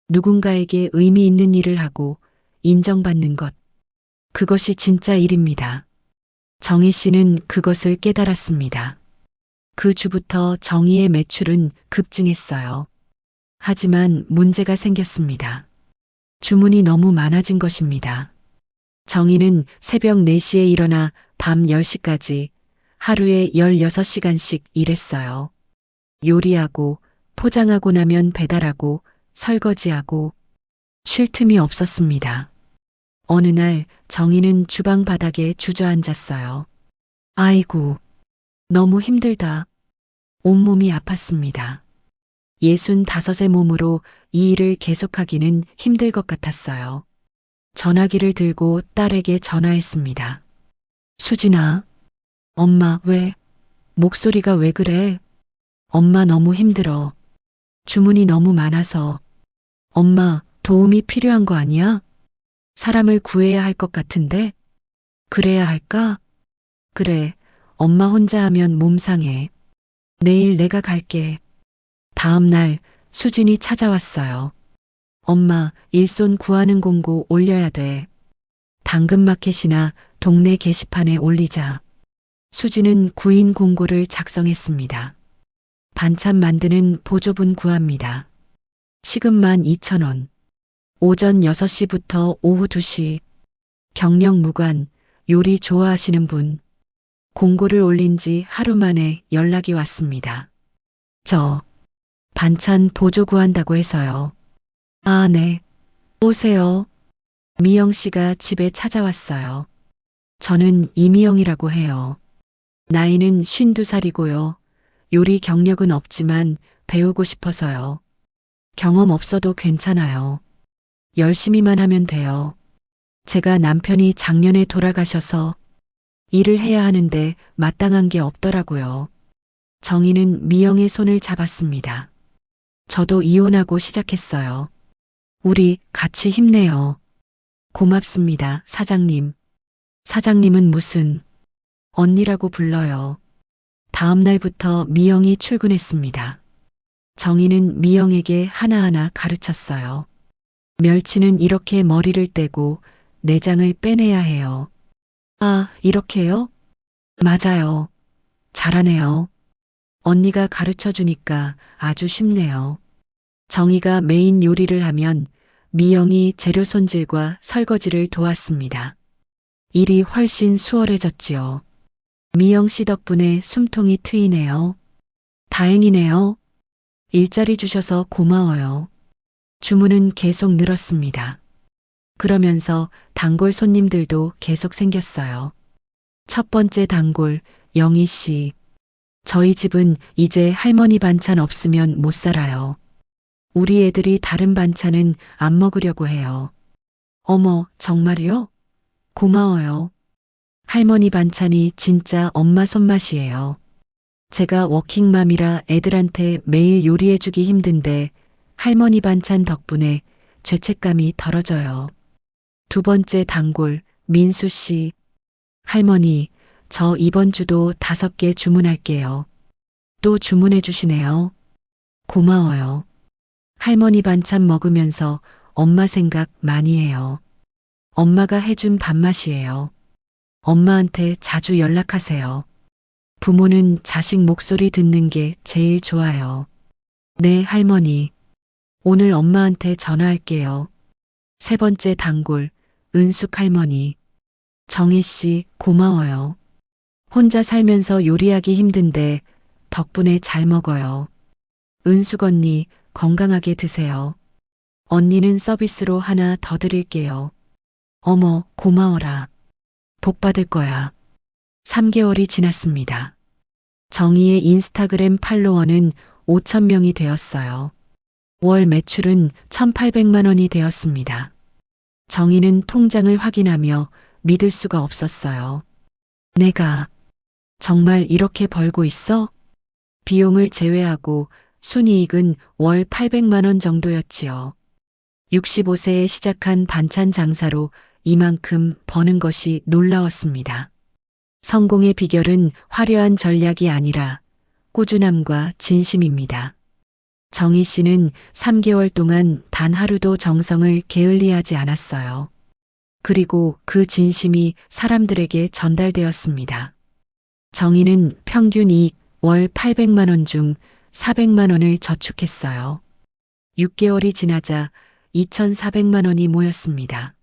누군가에게 의미 있는 일을 하고 인정받는 것. 그것이 진짜 일입니다. 정희 씨는 그것을 깨달았습니다. 그 주부터 정희의 매출은 급증했어요. 하지만 문제가 생겼습니다. 주문이 너무 많아진 것입니다. 정희는 새벽 4시에 일어나 밤 10시까지 하루에 16시간씩 일했어요. 요리하고 포장하고 나면 배달하고 설거지하고 쉴 틈이 없었습니다. 어느 날 정희는 주방 바닥에 주저앉았어요. 아이고, 너무 힘들다. 온몸이 아팠습니다. 65의 몸으로 이 일을 계속하기는 힘들 것 같았어요. 전화기를 들고 딸에게 전화했습니다. 수진아, 엄마 왜? 목소리가 왜 그래? 엄마 너무 힘들어. 주문이 너무 많아서. 엄마 도움이 필요한 거 아니야? 사람을 구해야 할 것 같은데? 그래야 할까? 그래, 엄마 혼자 하면 몸 상해. 내일 내가 갈게. 다음 날 수진이 찾아왔어요. 엄마, 일손 구하는 공고 올려야 돼. 당근마켓이나 동네 게시판에 올리자. 수진은 구인 공고를 작성했습니다. 반찬 만드는 보조분 구합니다. 시급만 2,000원. 오전 6시부터 오후 2시. 경력 무관, 요리 좋아하시는 분. 공고를 올린 지 하루 만에 연락이 왔습니다. 저 반찬 보조 구한다고 해서요. 아, 네. 오세요. 미영 씨가 집에 찾아왔어요. 저는 이미영이라고 해요. 나이는 52살이고요. 요리 경력은 없지만 배우고 싶어서요. 경험 없어도 괜찮아요. 열심히만 하면 돼요. 제가 남편이 작년에 돌아가셔서 일을 해야 하는데 마땅한 게 없더라고요. 정희는 미영의 손을 잡았습니다. 저도 이혼하고 시작했어요. 우리 같이 힘내요. 고맙습니다, 사장님. 사장님은 무슨 언니라고 불러요. 다음 날부터 미영이 출근했습니다. 정희는 미영에게 하나하나 가르쳤어요. 멸치는 이렇게 머리를 떼고 내장을 빼내야 해요. 아, 이렇게요? 맞아요. 잘하네요. 언니가 가르쳐 주니까 아주 쉽네요. 정희가 메인 요리를 하면 미영이 재료 손질과 설거지를 도왔습니다. 일이 훨씬 수월해졌지요. 미영 씨 덕분에 숨통이 트이네요. 다행이네요. 일자리 주셔서 고마워요. 주문은 계속 늘었습니다. 그러면서 단골 손님들도 계속 생겼어요. 첫 번째 단골, 영희 씨. 저희 집은 이제 할머니 반찬 없으면 못 살아요. 우리 애들이 다른 반찬은 안 먹으려고 해요. 어머, 정말요? 고마워요. 할머니 반찬이 진짜 엄마 손맛이에요. 제가 워킹맘이라 애들한테 매일 요리해주기 힘든데 할머니 반찬 덕분에 죄책감이 덜어져요. 두 번째 단골, 민수 씨. 할머니, 저 이번 주도 5개 주문할게요. 또 주문해 주시네요. 고마워요. 할머니 반찬 먹으면서 엄마 생각 많이 해요. 엄마가 해준 밥맛이에요. 엄마한테 자주 연락하세요. 부모는 자식 목소리 듣는 게 제일 좋아요. 네, 할머니. 오늘 엄마한테 전화할게요. 세 번째 단골, 은숙 할머니. 정희 씨, 고마워요. 혼자 살면서 요리하기 힘든데 덕분에 잘 먹어요. 은숙 언니, 건강하게 드세요. 언니는 서비스로 하나 더 드릴게요. 어머, 고마워라. 복 받을 거야. 3개월이 지났습니다. 정희의 인스타그램 팔로워는 5,000명이 되었어요. 월 매출은 1,800만 원이 되었습니다. 정희는 통장을 확인하며 믿을 수가 없었어요. 내가 정말 이렇게 벌고 있어? 비용을 제외하고 순이익은 월 800만 원 정도였지요. 65세에 시작한 반찬 장사로 이만큼 버는 것이 놀라웠습니다. 성공의 비결은 화려한 전략이 아니라 꾸준함과 진심입니다. 정희 씨는 3개월 동안 단 하루도 정성을 게을리하지 않았어요. 그리고 그 진심이 사람들에게 전달되었습니다. 정희는 평균 이익 월 800만 원 중 400만 원을 저축했어요. 6개월이 지나자 2,400만 원이 모였습니다.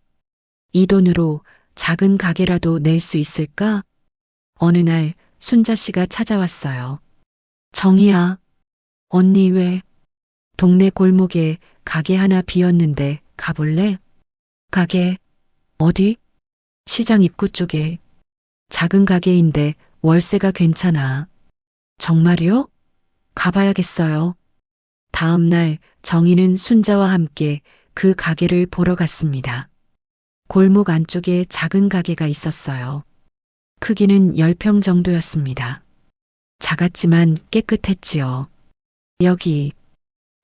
이 돈으로 작은 가게라도 낼 수 있을까? 어느 날 순자 씨가 찾아왔어요. 정희야, 언니 왜? 동네 골목에 가게 하나 비었는데 가볼래? 가게, 어디? 시장 입구 쪽에. 작은 가게인데 월세가 괜찮아. 정말요? 가봐야겠어요. 다음 날 정희는 순자와 함께 그 가게를 보러 갔습니다. 골목 안쪽에 작은 가게가 있었어요. 크기는 10평 정도였습니다. 작았지만 깨끗했지요. 여기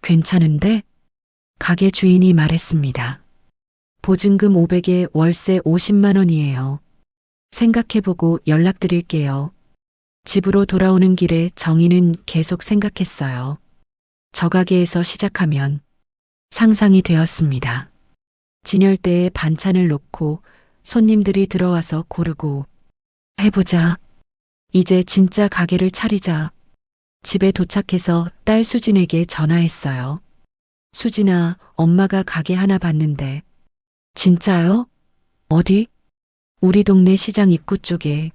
괜찮은데? 가게 주인이 말했습니다. 보증금 500에 월세 50만 원이에요. 생각해보고 연락드릴게요. 집으로 돌아오는 길에 정희는 계속 생각했어요. 저 가게에서 시작하면 상상이 되었습니다. 진열대에 반찬을 놓고 손님들이 들어와서 고르고 해보자. 이제 진짜 가게를 차리자. 집에 도착해서 딸 수진에게 전화했어요. 수진아, 엄마가 가게 하나 봤는데. 진짜요? 어디? 우리 동네 시장 입구 쪽에.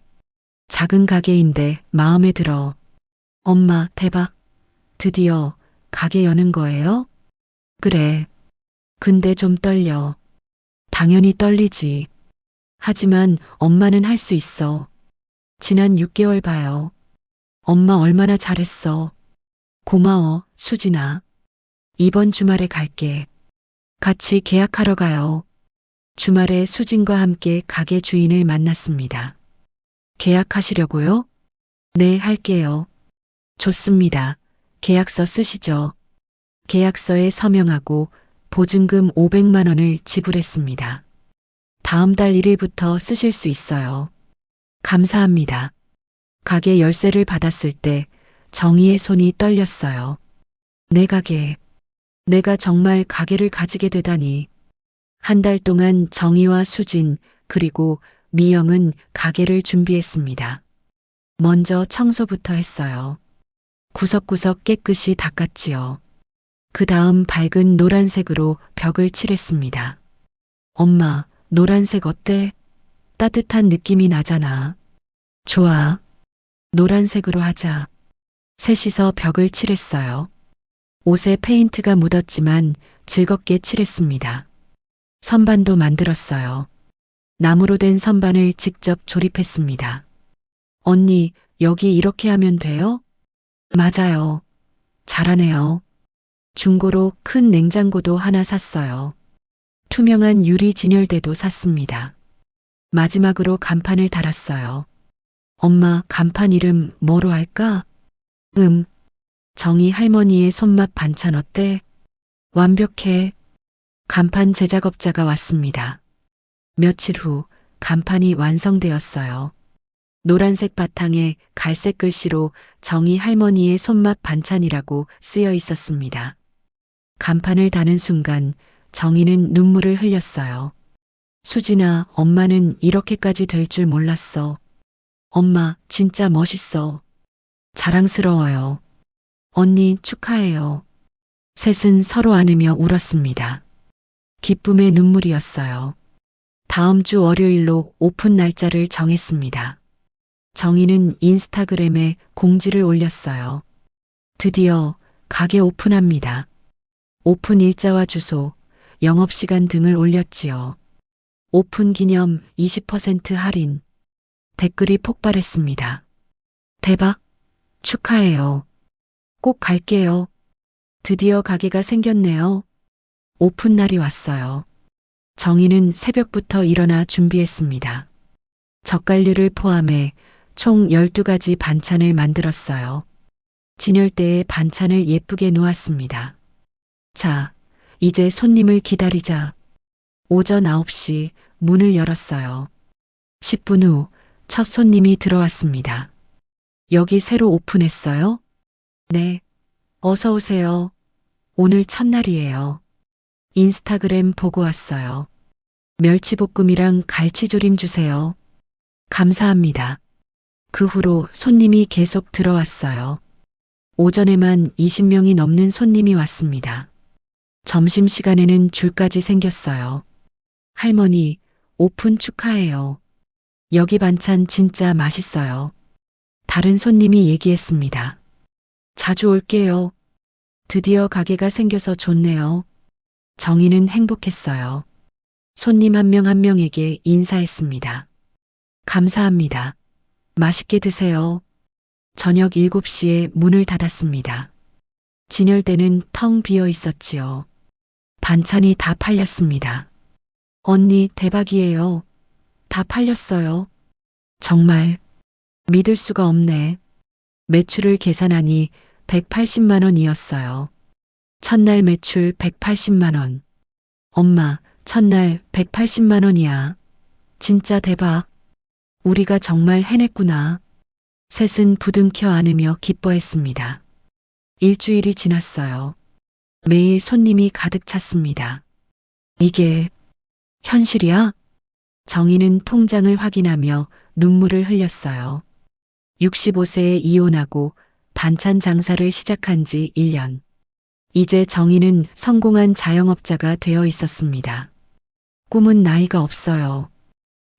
작은 가게인데 마음에 들어. 엄마, 대박. 드디어 가게 여는 거예요? 그래. 근데 좀 떨려. 당연히 떨리지. 하지만 엄마는 할 수 있어. 지난 6개월 봐요. 엄마 얼마나 잘했어. 고마워, 수진아. 이번 주말에 갈게. 같이 계약하러 가요. 주말에 수진과 함께 가게 주인을 만났습니다. 계약하시려고요? 네, 할게요. 좋습니다. 계약서 쓰시죠. 계약서에 서명하고 보증금 500만 원을 지불했습니다. 다음 달 1일부터 쓰실 수 있어요. 감사합니다. 가게 열쇠를 받았을 때 정희의 손이 떨렸어요. 내 가게. 내가 정말 가게를 가지게 되다니. 한 달 동안 정희와 수진 그리고 미영은 가게를 준비했습니다. 먼저 청소부터 했어요. 구석구석 깨끗이 닦았지요. 그 다음 밝은 노란색으로 벽을 칠했습니다. 엄마, 노란색 어때? 따뜻한 느낌이 나잖아. 좋아. 노란색으로 하자. 셋이서 벽을 칠했어요. 옷에 페인트가 묻었지만 즐겁게 칠했습니다. 선반도 만들었어요. 나무로 된 선반을 직접 조립했습니다. 언니, 여기 이렇게 하면 돼요? 맞아요. 잘하네요. 중고로 큰 냉장고도 하나 샀어요. 투명한 유리 진열대도 샀습니다. 마지막으로 간판을 달았어요. 엄마, 간판 이름 뭐로 할까? 정희 할머니의 손맛 반찬 어때? 완벽해. 간판 제작업자가 왔습니다. 며칠 후 간판이 완성되었어요. 노란색 바탕에 갈색 글씨로 정희 할머니의 손맛 반찬이라고 쓰여 있었습니다. 간판을 다는 순간 정희는 눈물을 흘렸어요. 수진아, 엄마는 이렇게까지 될 줄 몰랐어. 엄마, 진짜 멋있어. 자랑스러워요. 언니, 축하해요. 셋은 서로 안으며 울었습니다. 기쁨의 눈물이었어요. 다음 주 월요일로 오픈 날짜를 정했습니다. 정희는 인스타그램에 공지를 올렸어요. 드디어 가게 오픈합니다. 오픈 일자와 주소, 영업시간 등을 올렸지요. 오픈 기념 20% 할인. 댓글이 폭발했습니다. 대박! 축하해요. 꼭 갈게요. 드디어 가게가 생겼네요. 오픈 날이 왔어요. 정희는 새벽부터 일어나 준비했습니다. 젓갈류를 포함해 총 12가지 반찬을 만들었어요. 진열대에 반찬을 예쁘게 놓았습니다. 자, 이제 손님을 기다리자. 오전 9시 문을 열었어요. 10분 후 첫 손님이 들어왔습니다. 여기 새로 오픈했어요? 네. 어서 오세요. 오늘 첫날이에요. 인스타그램 보고 왔어요. 멸치볶음이랑 갈치조림 주세요. 감사합니다. 그 후로 손님이 계속 들어왔어요. 오전에만 20명이 넘는 손님이 왔습니다. 점심시간에는 줄까지 생겼어요. 할머니, 오픈 축하해요. 여기 반찬 진짜 맛있어요. 다른 손님이 얘기했습니다. 자주 올게요. 드디어 가게가 생겨서 좋네요. 정희는 행복했어요. 손님 한 명 한 명에게 인사했습니다. 감사합니다. 맛있게 드세요. 저녁 7시에 문을 닫았습니다. 진열대는 텅 비어 있었지요. 반찬이 다 팔렸습니다. 언니 대박이에요. 다 팔렸어요. 정말 믿을 수가 없네. 매출을 계산하니 180만 원이었어요. 첫날 매출 180만 원. 엄마, 첫날 180만 원이야. 진짜 대박. 우리가 정말 해냈구나. 셋은 부둥켜 안으며 기뻐했습니다. 일주일이 지났어요. 매일 손님이 가득 찼습니다. 이게 현실이야? 정희는 통장을 확인하며 눈물을 흘렸어요. 65세에 이혼하고 반찬 장사를 시작한 지 1년. 이제 정희는 성공한 자영업자가 되어 있었습니다. 꿈은 나이가 없어요.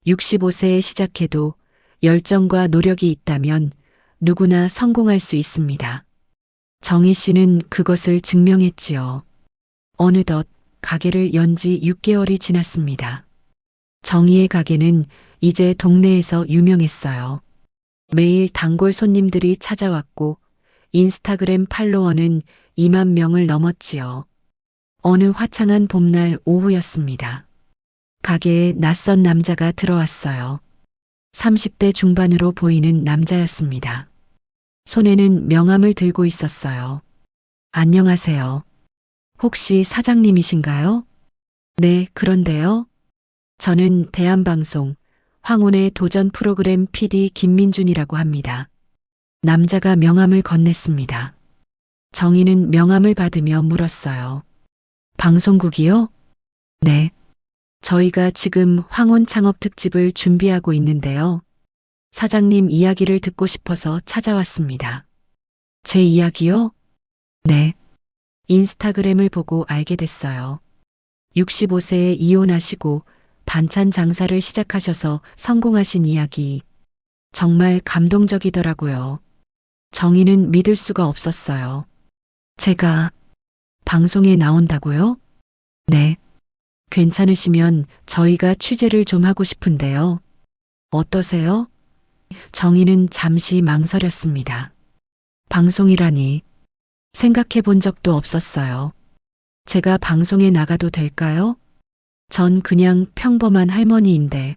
65세에 시작해도 열정과 노력이 있다면 누구나 성공할 수 있습니다. 정희 씨는 그것을 증명했지요. 어느덧 가게를 연 지 6개월이 지났습니다. 정희의 가게는 이제 동네에서 유명했어요. 매일 단골 손님들이 찾아왔고 인스타그램 팔로워는 2만 명을 넘었지요. 어느 화창한 봄날 오후였습니다. 가게에 낯선 남자가 들어왔어요. 30대 중반으로 보이는 남자였습니다. 손에는 명함을 들고 있었어요. 안녕하세요. 혹시 사장님이신가요? 네, 그런데요. 저는 대한방송 황혼의 도전 프로그램 PD 김민준이라고 합니다. 남자가 명함을 건넸습니다. 정희는 명함을 받으며 물었어요. 방송국이요? 네. 저희가 지금 황혼 창업 특집을 준비하고 있는데요. 사장님 이야기를 듣고 싶어서 찾아왔습니다. 제 이야기요? 네. 인스타그램을 보고 알게 됐어요. 65세에 이혼하시고 반찬 장사를 시작하셔서 성공하신 이야기. 정말 감동적이더라고요. 정희는 믿을 수가 없었어요. 제가 방송에 나온다고요? 네. 괜찮으시면 저희가 취재를 좀 하고 싶은데요. 어떠세요? 정희는 잠시 망설였습니다. 방송이라니 생각해 본 적도 없었어요. 제가 방송에 나가도 될까요? 전 그냥 평범한 할머니인데.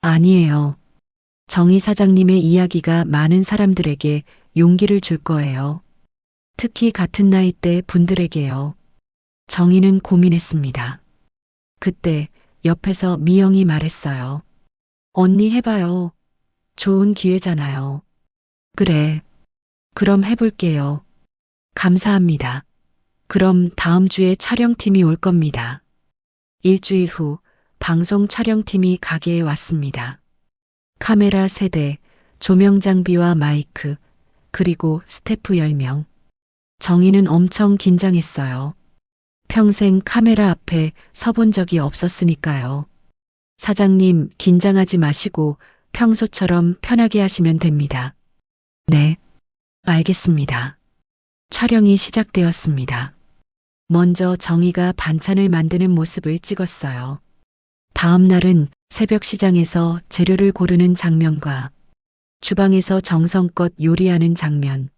아니에요. 정희 사장님의 이야기가 많은 사람들에게 용기를 줄 거예요. 특히 같은 나이대 분들에게요. 정희는 고민했습니다. 그때 옆에서 미영이 말했어요. 언니 해봐요. 좋은 기회잖아요. 그래. 그럼 해볼게요. 감사합니다. 그럼 다음 주에 촬영팀이 올 겁니다. 일주일 후 방송 촬영팀이 가게에 왔습니다. 카메라 3대, 조명 장비와 마이크, 그리고 스태프 10명. 정희는 엄청 긴장했어요. 평생 카메라 앞에 서본 적이 없었으니까요. 사장님, 긴장하지 마시고 평소처럼 편하게 하시면 됩니다. 네, 알겠습니다. 촬영이 시작되었습니다. 먼저 정희가 반찬을 만드는 모습을 찍었어요. 다음 날은 새벽 시장에서 재료를 고르는 장면과 주방에서 정성껏 요리하는 장면,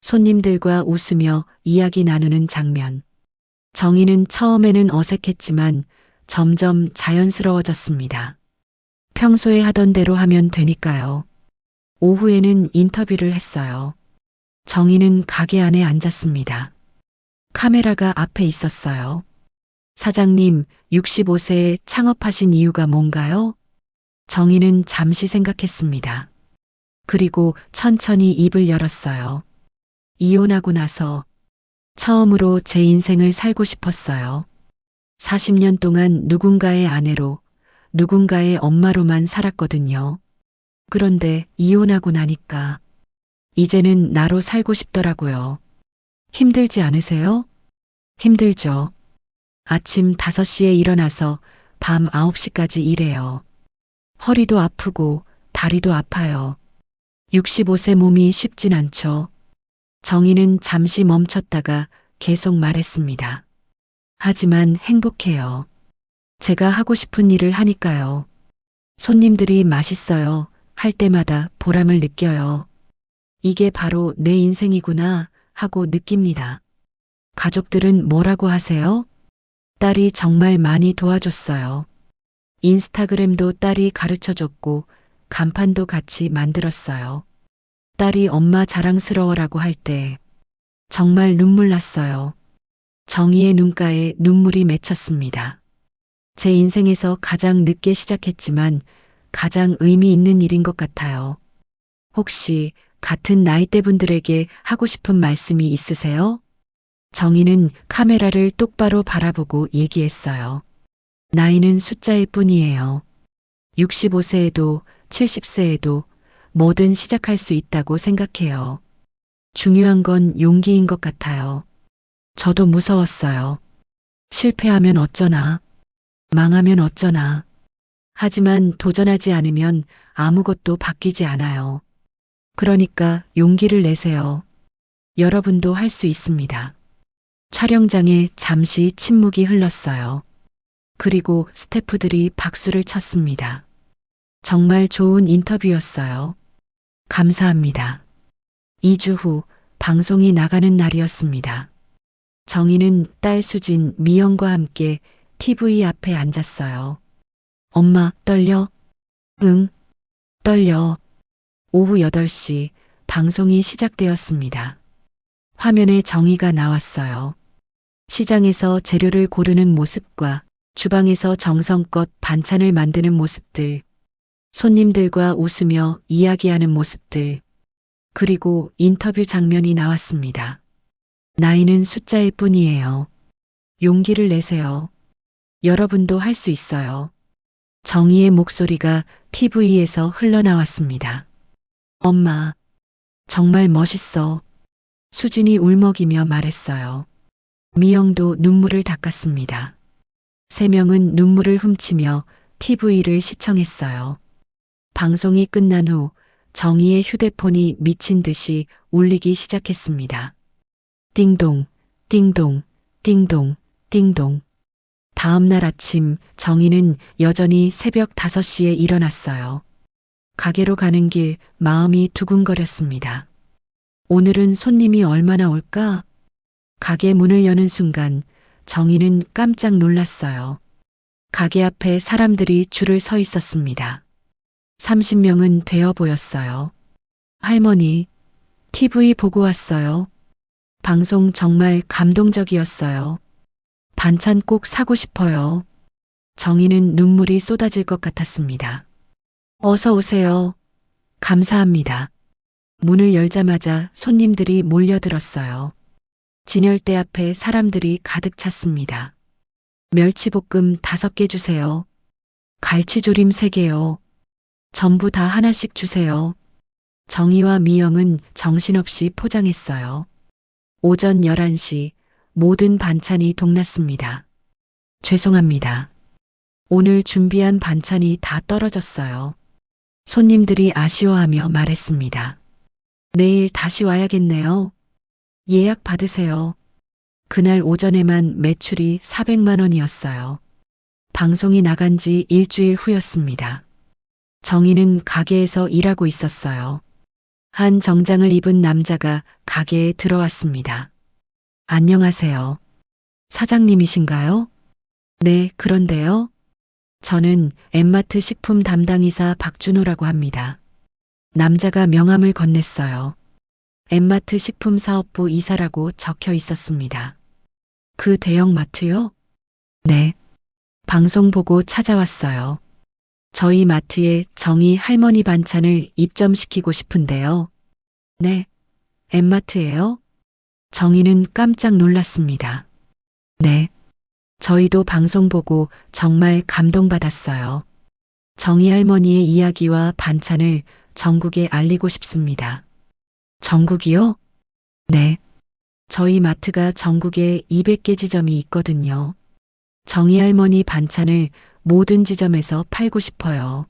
손님들과 웃으며 이야기 나누는 장면. 정희는 처음에는 어색했지만 점점 자연스러워졌습니다. 평소에 하던 대로 하면 되니까요. 오후에는 인터뷰를 했어요. 정희는 가게 안에 앉았습니다. 카메라가 앞에 있었어요. 사장님, 65세에 창업하신 이유가 뭔가요? 정희는 잠시 생각했습니다. 그리고 천천히 입을 열었어요. 이혼하고 나서 처음으로 제 인생을 살고 싶었어요. 40년 동안 누군가의 아내로, 누군가의 엄마로만 살았거든요. 그런데 이혼하고 나니까 이제는 나로 살고 싶더라고요. 힘들지 않으세요? 힘들죠. 아침 5시에 일어나서 밤 9시까지 일해요. 허리도 아프고 다리도 아파요. 65세 몸이 쉽진 않죠. 정희는 잠시 멈췄다가 계속 말했습니다. 하지만 행복해요. 제가 하고 싶은 일을 하니까요. 손님들이 맛있어요 할 때마다 보람을 느껴요. 이게 바로 내 인생이구나 하고 느낍니다. 가족들은 뭐라고 하세요? 딸이 정말 많이 도와줬어요. 인스타그램도 딸이 가르쳐줬고 간판도 같이 만들었어요. 딸이 엄마 자랑스러워라고 할 때 정말 눈물 났어요. 정희의 눈가에 눈물이 맺혔습니다. 제 인생에서 가장 늦게 시작했지만 가장 의미 있는 일인 것 같아요. 혹시 같은 나이대 분들에게 하고 싶은 말씀이 있으세요? 정희는 카메라를 똑바로 바라보고 얘기했어요. 나이는 숫자일 뿐이에요. 65세에도 70세에도 뭐든 시작할 수 있다고 생각해요. 중요한 건 용기인 것 같아요. 저도 무서웠어요. 실패하면 어쩌나, 망하면 어쩌나. 하지만 도전하지 않으면 아무것도 바뀌지 않아요. 그러니까 용기를 내세요. 여러분도 할 수 있습니다. 촬영장에 잠시 침묵이 흘렀어요. 그리고 스태프들이 박수를 쳤습니다. 정말 좋은 인터뷰였어요. 감사합니다. 2주 후 방송이 나가는 날이었습니다. 정희는 딸 수진, 미영과 함께 TV 앞에 앉았어요. 엄마, 떨려? 응, 떨려. 오후 8시 방송이 시작되었습니다. 화면에 정희가 나왔어요. 시장에서 재료를 고르는 모습과 주방에서 정성껏 반찬을 만드는 모습들, 손님들과 웃으며 이야기하는 모습들, 그리고 인터뷰 장면이 나왔습니다. 나이는 숫자일 뿐이에요. 용기를 내세요. 여러분도 할 수 있어요. 정희의 목소리가 TV에서 흘러나왔습니다. 엄마, 정말 멋있어. 수진이 울먹이며 말했어요. 미영도 눈물을 닦았습니다. 세 명은 눈물을 훔치며 TV를 시청했어요. 방송이 끝난 후 정희의 휴대폰이 미친 듯이 울리기 시작했습니다. 띵동, 띵동, 띵동, 띵동. 다음 날 아침 정희는 여전히 새벽 5시에 일어났어요. 가게로 가는 길 마음이 두근거렸습니다. 오늘은 손님이 얼마나 올까? 가게 문을 여는 순간 정희는 깜짝 놀랐어요. 가게 앞에 사람들이 줄을 서 있었습니다. 30명은 되어 보였어요. 할머니, TV 보고 왔어요. 방송 정말 감동적이었어요. 반찬 꼭 사고 싶어요. 정희는 눈물이 쏟아질 것 같았습니다. 어서 오세요. 감사합니다. 문을 열자마자 손님들이 몰려들었어요. 진열대 앞에 사람들이 가득 찼습니다. 멸치볶음 5개 주세요. 갈치조림 3개요. 전부 다 하나씩 주세요. 정희와 미영은 정신없이 포장했어요. 오전 11시 모든 반찬이 동났습니다. 죄송합니다. 오늘 준비한 반찬이 다 떨어졌어요. 손님들이 아쉬워하며 말했습니다. 내일 다시 와야겠네요. 예약 받으세요. 그날 오전에만 매출이 400만 원이었어요. 방송이 나간 지 일주일 후였습니다. 정희는 가게에서 일하고 있었어요. 한 정장을 입은 남자가 가게에 들어왔습니다. 안녕하세요. 사장님이신가요? 네, 그런데요. 저는 엠마트 식품 담당이사 박준호라고 합니다. 남자가 명함을 건넸어요. 엠마트 식품사업부 이사라고 적혀 있었습니다. 그 대형마트요? 네. 방송 보고 찾아왔어요. 저희 마트에 정희 할머니 반찬을 입점시키고 싶은데요. 네. 엠마트예요? 정희는 깜짝 놀랐습니다. 네. 저희도 방송 보고 정말 감동받았어요. 정희 할머니의 이야기와 반찬을 전국에 알리고 싶습니다. 전국이요? 네. 저희 마트가 전국에 200개 지점이 있거든요. 정희 할머니 반찬을 모든 지점에서 팔고 싶어요.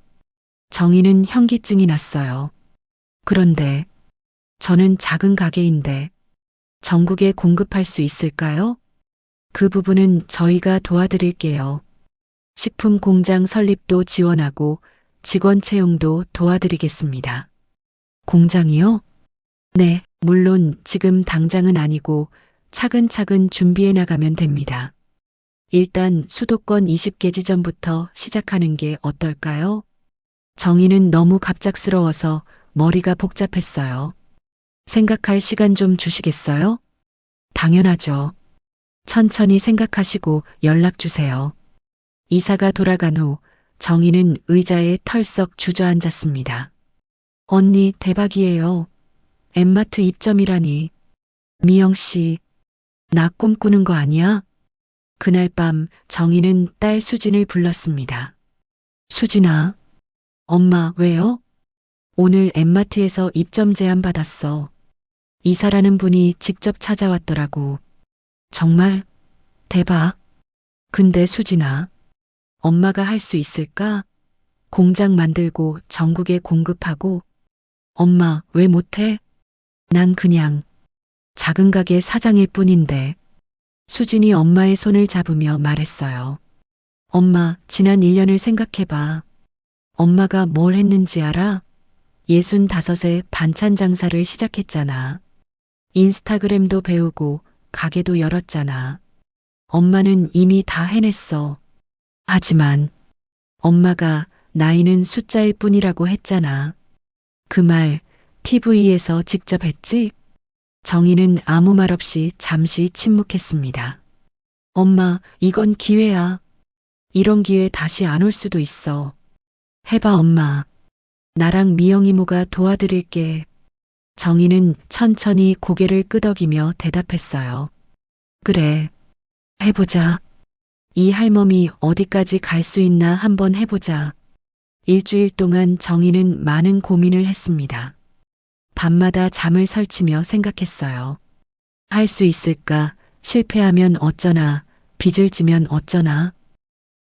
정희는 현기증이 났어요. 그런데 저는 작은 가게인데 전국에 공급할 수 있을까요? 그 부분은 저희가 도와드릴게요. 식품 공장 설립도 지원하고 직원 채용도 도와드리겠습니다. 공장이요? 네, 물론 지금 당장은 아니고 차근차근 준비해 나가면 됩니다. 일단 수도권 20개 지점부터 시작하는 게 어떨까요? 정의는 너무 갑작스러워서 머리가 복잡했어요. 생각할 시간 좀 주시겠어요? 당연하죠. 천천히 생각하시고 연락 주세요. 이사가 돌아간 후 정희는 의자에 털썩 주저앉았습니다. 언니 대박이에요. 엠마트 입점이라니. 미영 씨, 나 꿈꾸는 거 아니야? 그날 밤 정희는 딸 수진을 불렀습니다. 수진아, 엄마 왜요? 오늘 엠마트에서 입점 제안 받았어. 이사라는 분이 직접 찾아왔더라고. 정말 대박. 근데 수진아, 엄마가 할 수 있을까? 공장 만들고 전국에 공급하고. 엄마 왜 못해? 난 그냥 작은 가게 사장일 뿐인데. 수진이 엄마의 손을 잡으며 말했어요. 엄마, 지난 1년을 생각해봐. 엄마가 뭘 했는지 알아? 65에 반찬 장사를 시작했잖아. 인스타그램도 배우고 가게도 열었잖아. 엄마는 이미 다 해냈어. 하지만 엄마가 나이는 숫자일 뿐이라고 했잖아. 그 말 TV에서 직접 했지? 정희는 아무 말 없이 잠시 침묵했습니다. 엄마, 이건 기회야. 이런 기회 다시 안 올 수도 있어. 해봐, 엄마. 나랑 미영 이모가 도와드릴게. 정희는 천천히 고개를 끄덕이며 대답했어요. 그래, 해보자. 이 할멈이 어디까지 갈 수 있나 한번 해보자. 일주일 동안 정희는 많은 고민을 했습니다. 밤마다 잠을 설치며 생각했어요. 할 수 있을까? 실패하면 어쩌나? 빚을 지면 어쩌나?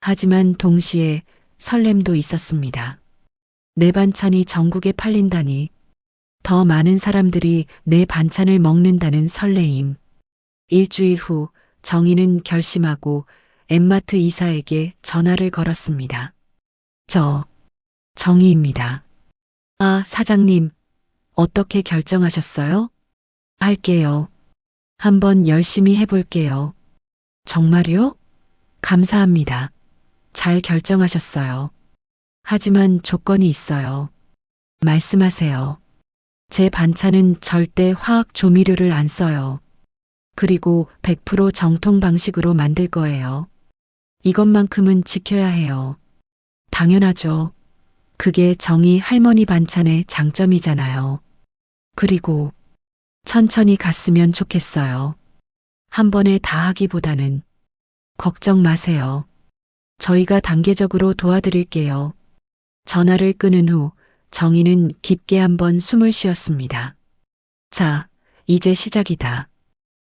하지만 동시에 설렘도 있었습니다. 내 반찬이 전국에 팔린다니. 더 많은 사람들이 내 반찬을 먹는다는 설레임. 일주일 후 정희는 결심하고 엠마트 이사에게 전화를 걸었습니다. 저 정희입니다. 아, 사장님. 어떻게 결정하셨어요? 할게요. 한번 열심히 해볼게요. 정말요? 감사합니다. 잘 결정하셨어요. 하지만 조건이 있어요. 말씀하세요. 제 반찬은 절대 화학 조미료를 안 써요. 그리고 100% 정통 방식으로 만들 거예요. 이것만큼은 지켜야 해요. 당연하죠. 그게 정희 할머니 반찬의 장점이잖아요. 그리고 천천히 갔으면 좋겠어요. 한 번에 다 하기보다는. 걱정 마세요. 저희가 단계적으로 도와드릴게요. 전화를 끊은 후 정희는 깊게 한번 숨을 쉬었습니다. 자, 이제 시작이다.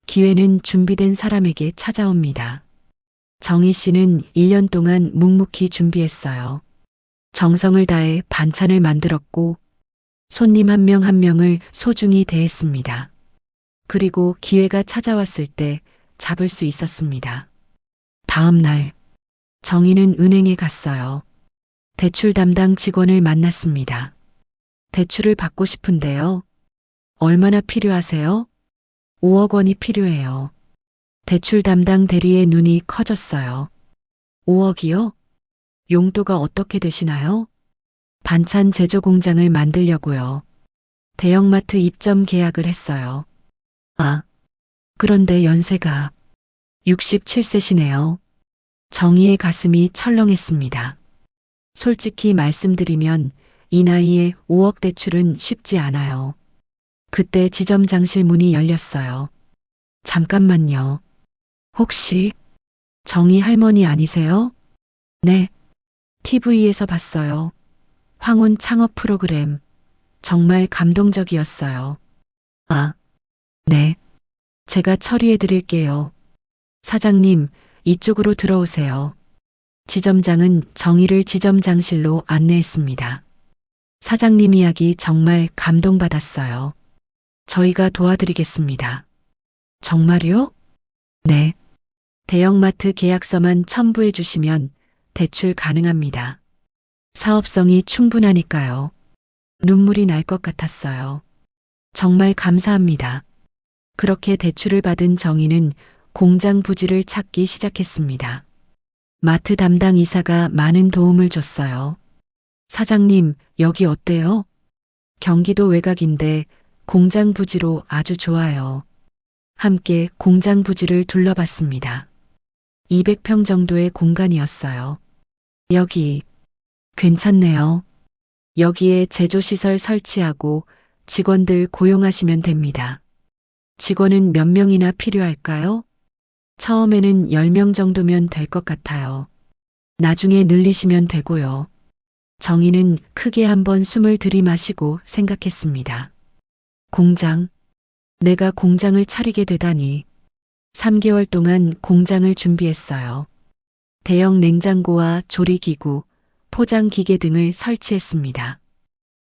기회는 준비된 사람에게 찾아옵니다. 정희 씨는 1년 동안 묵묵히 준비했어요. 정성을 다해 반찬을 만들었고 손님 한 명 한 명을 소중히 대했습니다. 그리고 기회가 찾아왔을 때 잡을 수 있었습니다. 다음 날 정희는 은행에 갔어요. 대출 담당 직원을 만났습니다. 대출을 받고 싶은데요. 얼마나 필요하세요? 5억 원이 필요해요. 대출 담당 대리의 눈이 커졌어요. 5억이요? 용도가 어떻게 되시나요? 반찬 제조 공장을 만들려고요. 대형마트 입점 계약을 했어요. 아, 그런데 연세가 67세시네요. 정희의 가슴이 철렁했습니다. 솔직히 말씀드리면 이 나이에 5억 대출은 쉽지 않아요. 그때 지점장실 문이 열렸어요. 잠깐만요. 혹시 정희 할머니 아니세요? 네. TV에서 봤어요. 황혼 창업 프로그램. 정말 감동적이었어요. 아, 네. 제가 처리해 드릴게요. 사장님, 이쪽으로 들어오세요. 지점장은 정희를 지점장실로 안내했습니다. 사장님 이야기 정말 감동받았어요. 저희가 도와드리겠습니다. 정말요? 네. 대형마트 계약서만 첨부해 주시면 대출 가능합니다. 사업성이 충분하니까요. 눈물이 날 것 같았어요. 정말 감사합니다. 그렇게 대출을 받은 정희는 공장 부지를 찾기 시작했습니다. 마트 담당 이사가 많은 도움을 줬어요. 사장님, 여기 어때요? 경기도 외곽인데 공장 부지로 아주 좋아요. 함께 공장 부지를 둘러봤습니다. 200평 정도의 공간이었어요. 여기 괜찮네요. 여기에 제조시설 설치하고 직원들 고용하시면 됩니다. 직원은 몇 명이나 필요할까요? 처음에는 10명 정도면 될 것 같아요. 나중에 늘리시면 되고요. 정희는 크게 한번 숨을 들이마시고 생각했습니다. 공장. 내가 공장을 차리게 되다니. 3개월 동안 공장을 준비했어요. 대형 냉장고와 조리기구, 포장기계 등을 설치했습니다.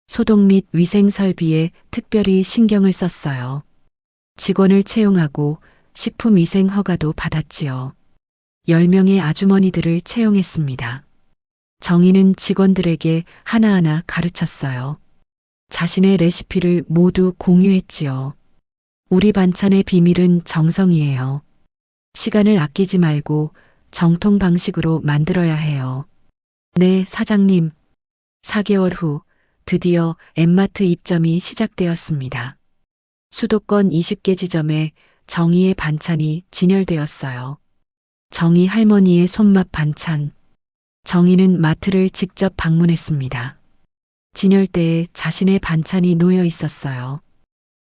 소독 및 위생 설비에 특별히 신경을 썼어요. 직원을 채용하고 식품위생 허가도 받았지요. 10명의 아주머니들을 채용했습니다. 정희는 직원들에게 하나하나 가르쳤어요. 자신의 레시피를 모두 공유했지요. 우리 반찬의 비밀은 정성이에요. 시간을 아끼지 말고 정통 방식으로 만들어야 해요. 네, 사장님. 4개월 후 드디어 엠마트 입점이 시작되었습니다. 수도권 20개 지점에 정희의 반찬이 진열되었어요. 정희 할머니의 손맛 반찬. 정희는 마트를 직접 방문했습니다. 진열대에 자신의 반찬이 놓여 있었어요.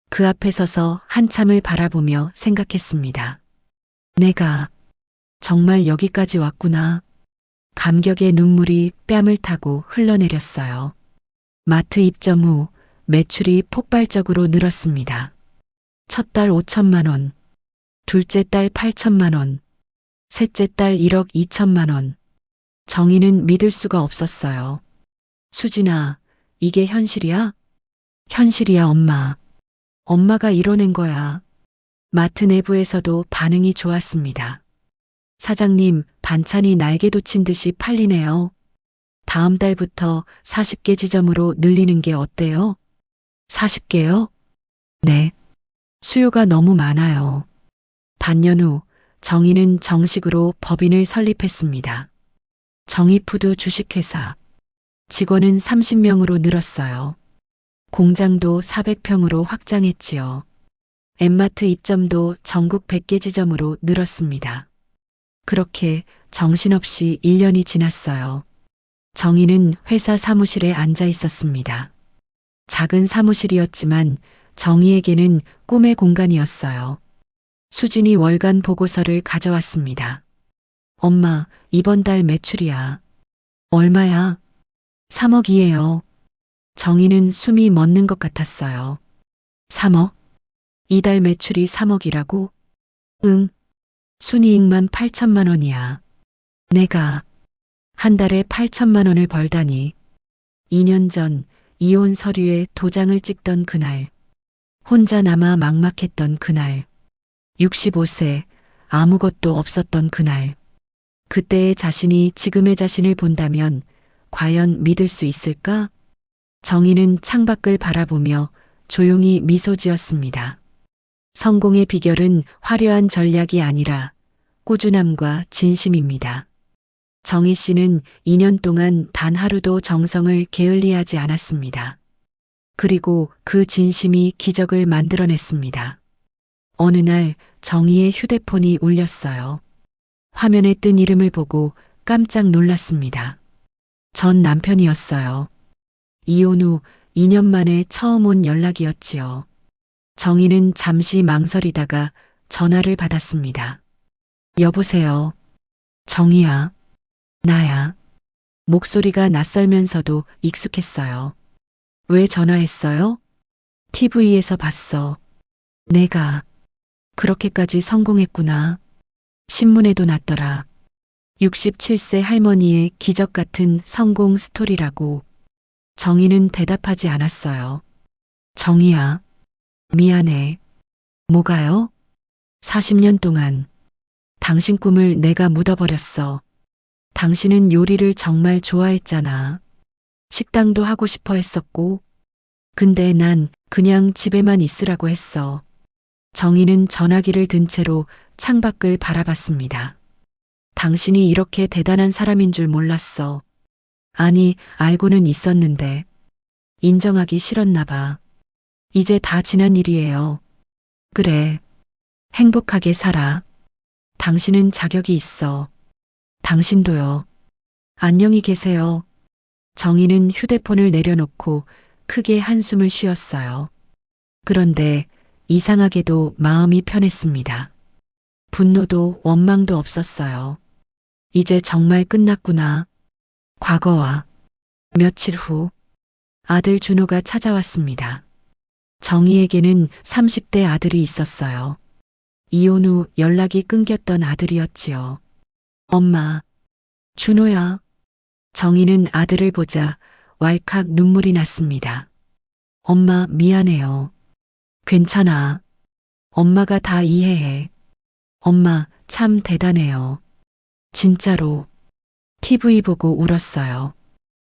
그 앞에 서서 한참을 바라보며 생각했습니다. 내가 정말 여기까지 왔구나. 감격의 눈물이 뺨을 타고 흘러내렸어요. 마트 입점 후 매출이 폭발적으로 늘었습니다. 첫 달 5천만 원, 둘째 달 8천만 원, 셋째 달 1억 2천만 원. 정희는 믿을 수가 없었어요. 수진아, 이게 현실이야? 현실이야, 엄마. 엄마가 이뤄낸 거야. 마트 내부에서도 반응이 좋았습니다. 사장님, 반찬이 날개 돋친 듯이 팔리네요. 다음 달부터 40개 지점으로 늘리는 게 어때요? 40개요? 네. 수요가 너무 많아요. 반년 후 정희는 정식으로 법인을 설립했습니다. 정희푸드 주식회사. 직원은 30명으로 늘었어요. 공장도 400평으로 확장했지요. 엠마트 입점도 전국 100개 지점으로 늘었습니다. 그렇게 정신없이 1년이 지났어요. 정희는 회사 사무실에 앉아 있었습니다. 작은 사무실이었지만 정희에게는 꿈의 공간이었어요. 수진이 월간 보고서를 가져왔습니다. 엄마, 이번 달 매출이야. 얼마야? 3억이에요. 정희는 숨이 멎는 것 같았어요. 3억? 이달 매출이 3억이라고? 응. 순이익만 8천만 원이야. 내가 한 달에 8천만 원을 벌다니. 2년 전 이혼 서류에 도장을 찍던 그날. 혼자 남아 막막했던 그날. 65세 아무것도 없었던 그날. 그때의 자신이 지금의 자신을 본다면 과연 믿을 수 있을까? 정희는 창밖을 바라보며 조용히 미소 지었습니다. 성공의 비결은 화려한 전략이 아니라 꾸준함과 진심입니다. 정희 씨는 2년 동안 단 하루도 정성을 게을리하지 않았습니다. 그리고 그 진심이 기적을 만들어냈습니다. 어느 날 정희의 휴대폰이 울렸어요. 화면에 뜬 이름을 보고 깜짝 놀랐습니다. 전 남편이었어요. 이혼 후 2년 만에 처음 온 연락이었지요. 정희는 잠시 망설이다가 전화를 받았습니다. 여보세요. 정희야. 나야. 목소리가 낯설면서도 익숙했어요. 왜 전화했어요? TV에서 봤어. 내가 그렇게까지 성공했구나. 신문에도 났더라. 67세 할머니의 기적 같은 성공 스토리라고. 정희는 대답하지 않았어요. 정희야, 미안해. 뭐가요? 40년 동안 당신 꿈을 내가 묻어버렸어. 당신은 요리를 정말 좋아했잖아. 식당도 하고 싶어 했었고. 근데 난 그냥 집에만 있으라고 했어. 정희는 전화기를 든 채로 창밖을 바라봤습니다. 당신이 이렇게 대단한 사람인 줄 몰랐어. 아니, 알고는 있었는데. 인정하기 싫었나 봐. 이제 다 지난 일이에요. 그래. 행복하게 살아. 당신은 자격이 있어. 당신도요. 안녕히 계세요. 정희는 휴대폰을 내려놓고 크게 한숨을 쉬었어요. 그런데 이상하게도 마음이 편했습니다. 분노도 원망도 없었어요. 이제 정말 끝났구나. 과거와 며칠 후 아들 준호가 찾아왔습니다. 정희에게는 30대 아들이 있었어요. 이혼 후 연락이 끊겼던 아들이었지요. 엄마, 준호야. 정희는 아들을 보자 왈칵 눈물이 났습니다. 엄마, 미안해요. 괜찮아. 엄마가 다 이해해. 엄마, 참 대단해요. 진짜로. TV 보고 울었어요.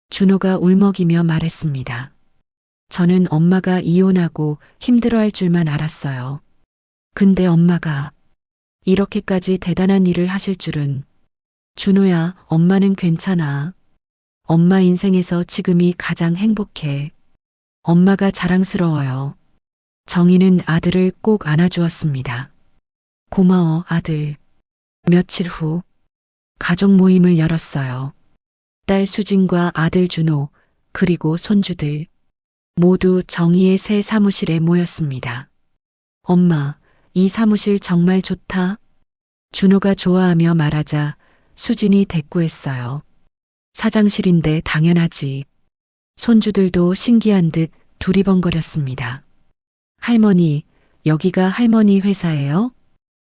준호가 울먹이며 말했습니다. 저는 엄마가 이혼하고 힘들어할 줄만 알았어요. 근데 엄마가 이렇게까지 대단한 일을 하실 줄은. 준호야, 엄마는 괜찮아. 엄마 인생에서 지금이 가장 행복해. 엄마가 자랑스러워요. 정희는 아들을 꼭 안아주었습니다. 고마워, 아들. 며칠 후 가족 모임을 열었어요. 딸 수진과 아들 준호, 그리고 손주들 모두 정희의 새 사무실에 모였습니다. 엄마, 이 사무실 정말 좋다. 준호가 좋아하며 말하자 수진이 대꾸했어요. 사장실인데 당연하지. 손주들도 신기한 듯 두리번거렸습니다. 할머니, 여기가 할머니 회사예요?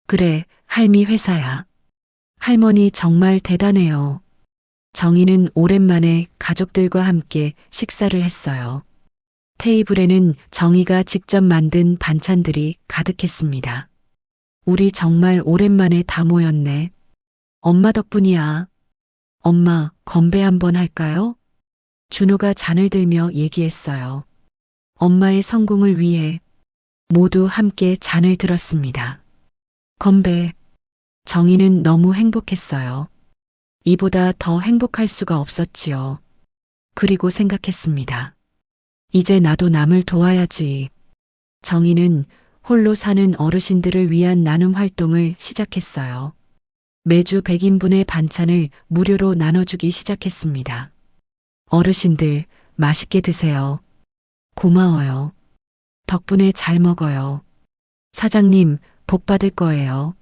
그래, 할미 회사야. 할머니 정말 대단해요. 정희는 오랜만에 가족들과 함께 식사를 했어요. 테이블에는 정희가 직접 만든 반찬들이 가득했습니다. 우리 정말 오랜만에 다 모였네. 엄마 덕분이야. 엄마, 건배 한번 할까요? 준호가 잔을 들며 얘기했어요. 엄마의 성공을 위해 모두 함께 잔을 들었습니다. 건배. 정희는 너무 행복했어요. 이보다 더 행복할 수가 없었지요. 그리고 생각했습니다. 이제 나도 남을 도와야지. 정희는 홀로 사는 어르신들을 위한 나눔 활동을 시작했어요. 매주 100인분의 반찬을 무료로 나눠주기 시작했습니다. 어르신들, 맛있게 드세요. 고마워요. 덕분에 잘 먹어요. 사장님, 복 받을 거예요.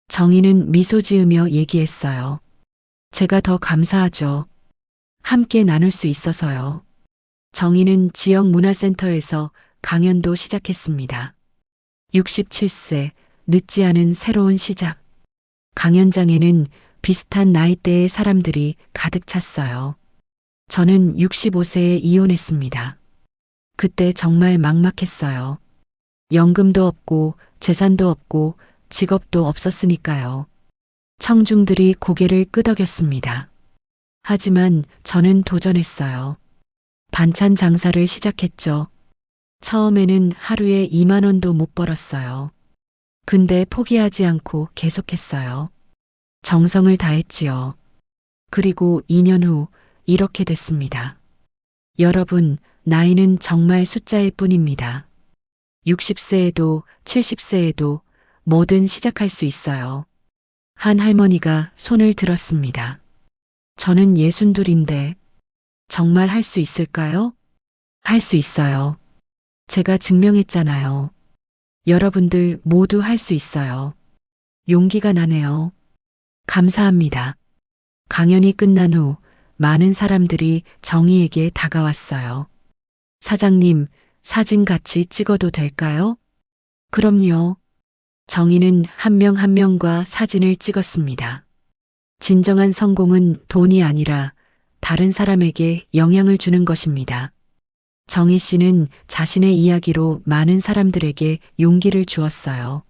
정희는 미소 지으며 얘기했어요. 제가 더 감사하죠. 함께 나눌 수 있어서요. 정희는 지역 문화센터에서 강연도 시작했습니다. 67세, 늦지 않은 새로운 시작. 강연장에는 비슷한 나이대의 사람들이 가득 찼어요. 저는 65세에 이혼했습니다. 그때 정말 막막했어요. 연금도 없고 재산도 없고 직업도 없었으니까요. 청중들이 고개를 끄덕였습니다. 하지만 저는 도전했어요. 반찬 장사를 시작했죠. 처음에는 하루에 2만 원도 못 벌었어요. 근데 포기하지 않고 계속했어요. 정성을 다했지요. 그리고 2년 후 이렇게 됐습니다. 여러분, 나이는 정말 숫자일 뿐입니다. 60세에도 70세에도 뭐든 시작할 수 있어요. 한 할머니가 손을 들었습니다. 저는 62인데 정말 할 수 있을까요? 할 수 있어요. 제가 증명했잖아요. 여러분들 모두 할 수 있어요. 용기가 나네요. 감사합니다. 강연이 끝난 후 많은 사람들이 정희에게 다가왔어요. 사장님, 사진 같이 찍어도 될까요? 그럼요. 정희는 한 명 한 명과 사진을 찍었습니다. 진정한 성공은 돈이 아니라 다른 사람에게 영향을 주는 것입니다. 정희 씨는 자신의 이야기로 많은 사람들에게 용기를 주었어요.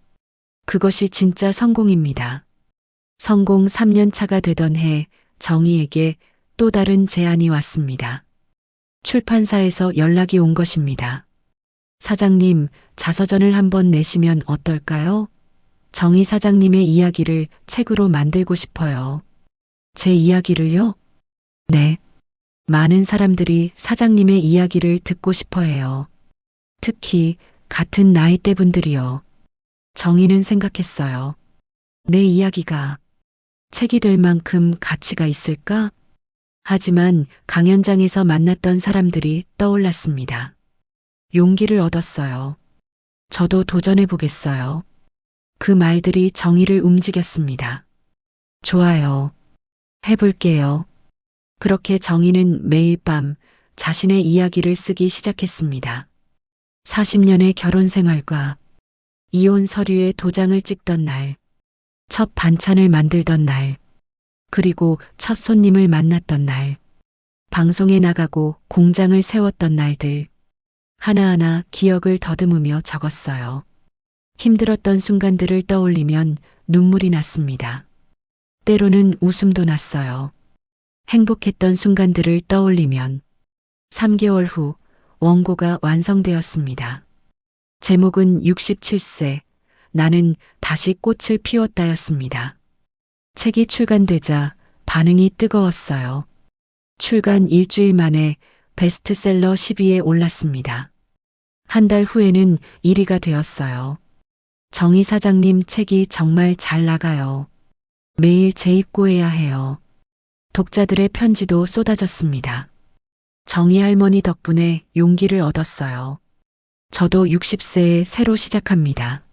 그것이 진짜 성공입니다. 성공 3년 차가 되던 해 정희에게 또 다른 제안이 왔습니다. 출판사에서 연락이 온 것입니다. 사장님, 자서전을 한번 내시면 어떨까요? 정희 사장님의 이야기를 책으로 만들고 싶어요. 제 이야기를요? 네. 많은 사람들이 사장님의 이야기를 듣고 싶어 해요. 특히 같은 나이대 분들이요. 정희는 생각했어요. 내 이야기가 책이 될 만큼 가치가 있을까? 하지만 강연장에서 만났던 사람들이 떠올랐습니다. 용기를 얻었어요. 저도 도전해 보겠어요. 그 말들이 정의를 움직였습니다. 좋아요. 해볼게요. 그렇게 정의는 매일 밤 자신의 이야기를 쓰기 시작했습니다. 40년의 결혼 생활과 이혼 서류에 도장을 찍던 날, 첫 반찬을 만들던 날, 그리고 첫 손님을 만났던 날, 방송에 나가고 공장을 세웠던 날들, 하나하나 기억을 더듬으며 적었어요. 힘들었던 순간들을 떠올리면 눈물이 났습니다. 때로는 웃음도 났어요. 행복했던 순간들을 떠올리면 3개월 후 원고가 완성되었습니다. 제목은 67세, 나는 다시 꽃을 피웠다였습니다. 책이 출간되자 반응이 뜨거웠어요. 출간 일주일 만에 베스트셀러 10위에 올랐습니다. 한 달 후에는 1위가 되었어요. 정희 사장님 책이 정말 잘 나가요. 매일 재입고해야 해요. 독자들의 편지도 쏟아졌습니다. 정희 할머니 덕분에 용기를 얻었어요. 저도 60세에 새로 시작합니다.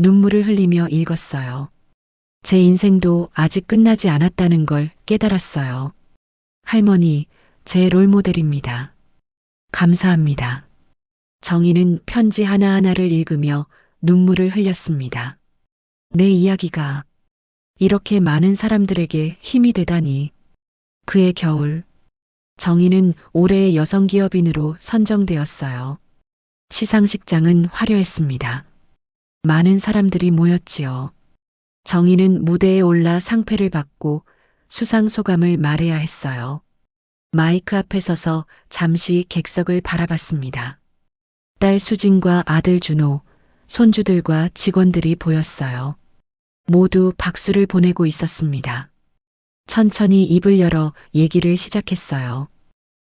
눈물을 흘리며 읽었어요. 제 인생도 아직 끝나지 않았다는 걸 깨달았어요. 할머니, 제 롤모델입니다. 감사합니다. 정희는 편지 하나하나를 읽으며 눈물을 흘렸습니다. 내 이야기가 이렇게 많은 사람들에게 힘이 되다니. 그해 겨울, 정희는 올해의 여성기업인으로 선정되었어요. 시상식장은 화려했습니다. 많은 사람들이 모였지요. 정희는 무대에 올라 상패를 받고 수상 소감을 말해야 했어요. 마이크 앞에 서서 잠시 객석을 바라봤습니다. 딸 수진과 아들 준호, 손주들과 직원들이 보였어요. 모두 박수를 보내고 있었습니다. 천천히 입을 열어 얘기를 시작했어요.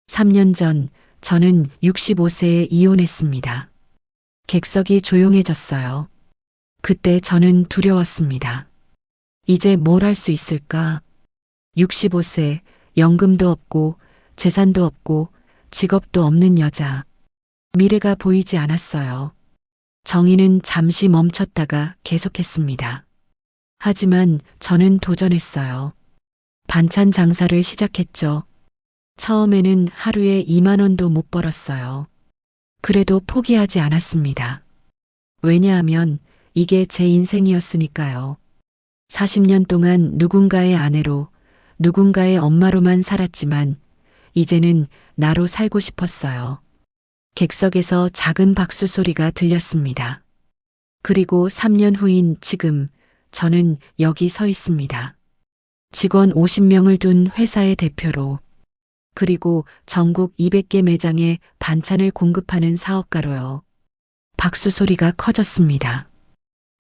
3년 전 저는 65세에 이혼했습니다. 객석이 조용해졌어요. 그때 저는 두려웠습니다. 이제 뭘 할 수 있을까? 65세, 연금도 없고 재산도 없고 직업도 없는 여자. 미래가 보이지 않았어요. 정희는 잠시 멈췄다가 계속했습니다. 하지만 저는 도전했어요. 반찬 장사를 시작했죠. 처음에는 하루에 2만 원도 못 벌었어요. 그래도 포기하지 않았습니다. 왜냐하면 이게 제 인생이었으니까요. 40년 동안 누군가의 아내로, 누군가의 엄마로만 살았지만 이제는 나로 살고 싶었어요. 객석에서 작은 박수 소리가 들렸습니다. 그리고 3년 후인 지금 저는 여기 서 있습니다. 직원 50명을 둔 회사의 대표로, 그리고 전국 200개 매장에 반찬을 공급하는 사업가로요. 박수 소리가 커졌습니다.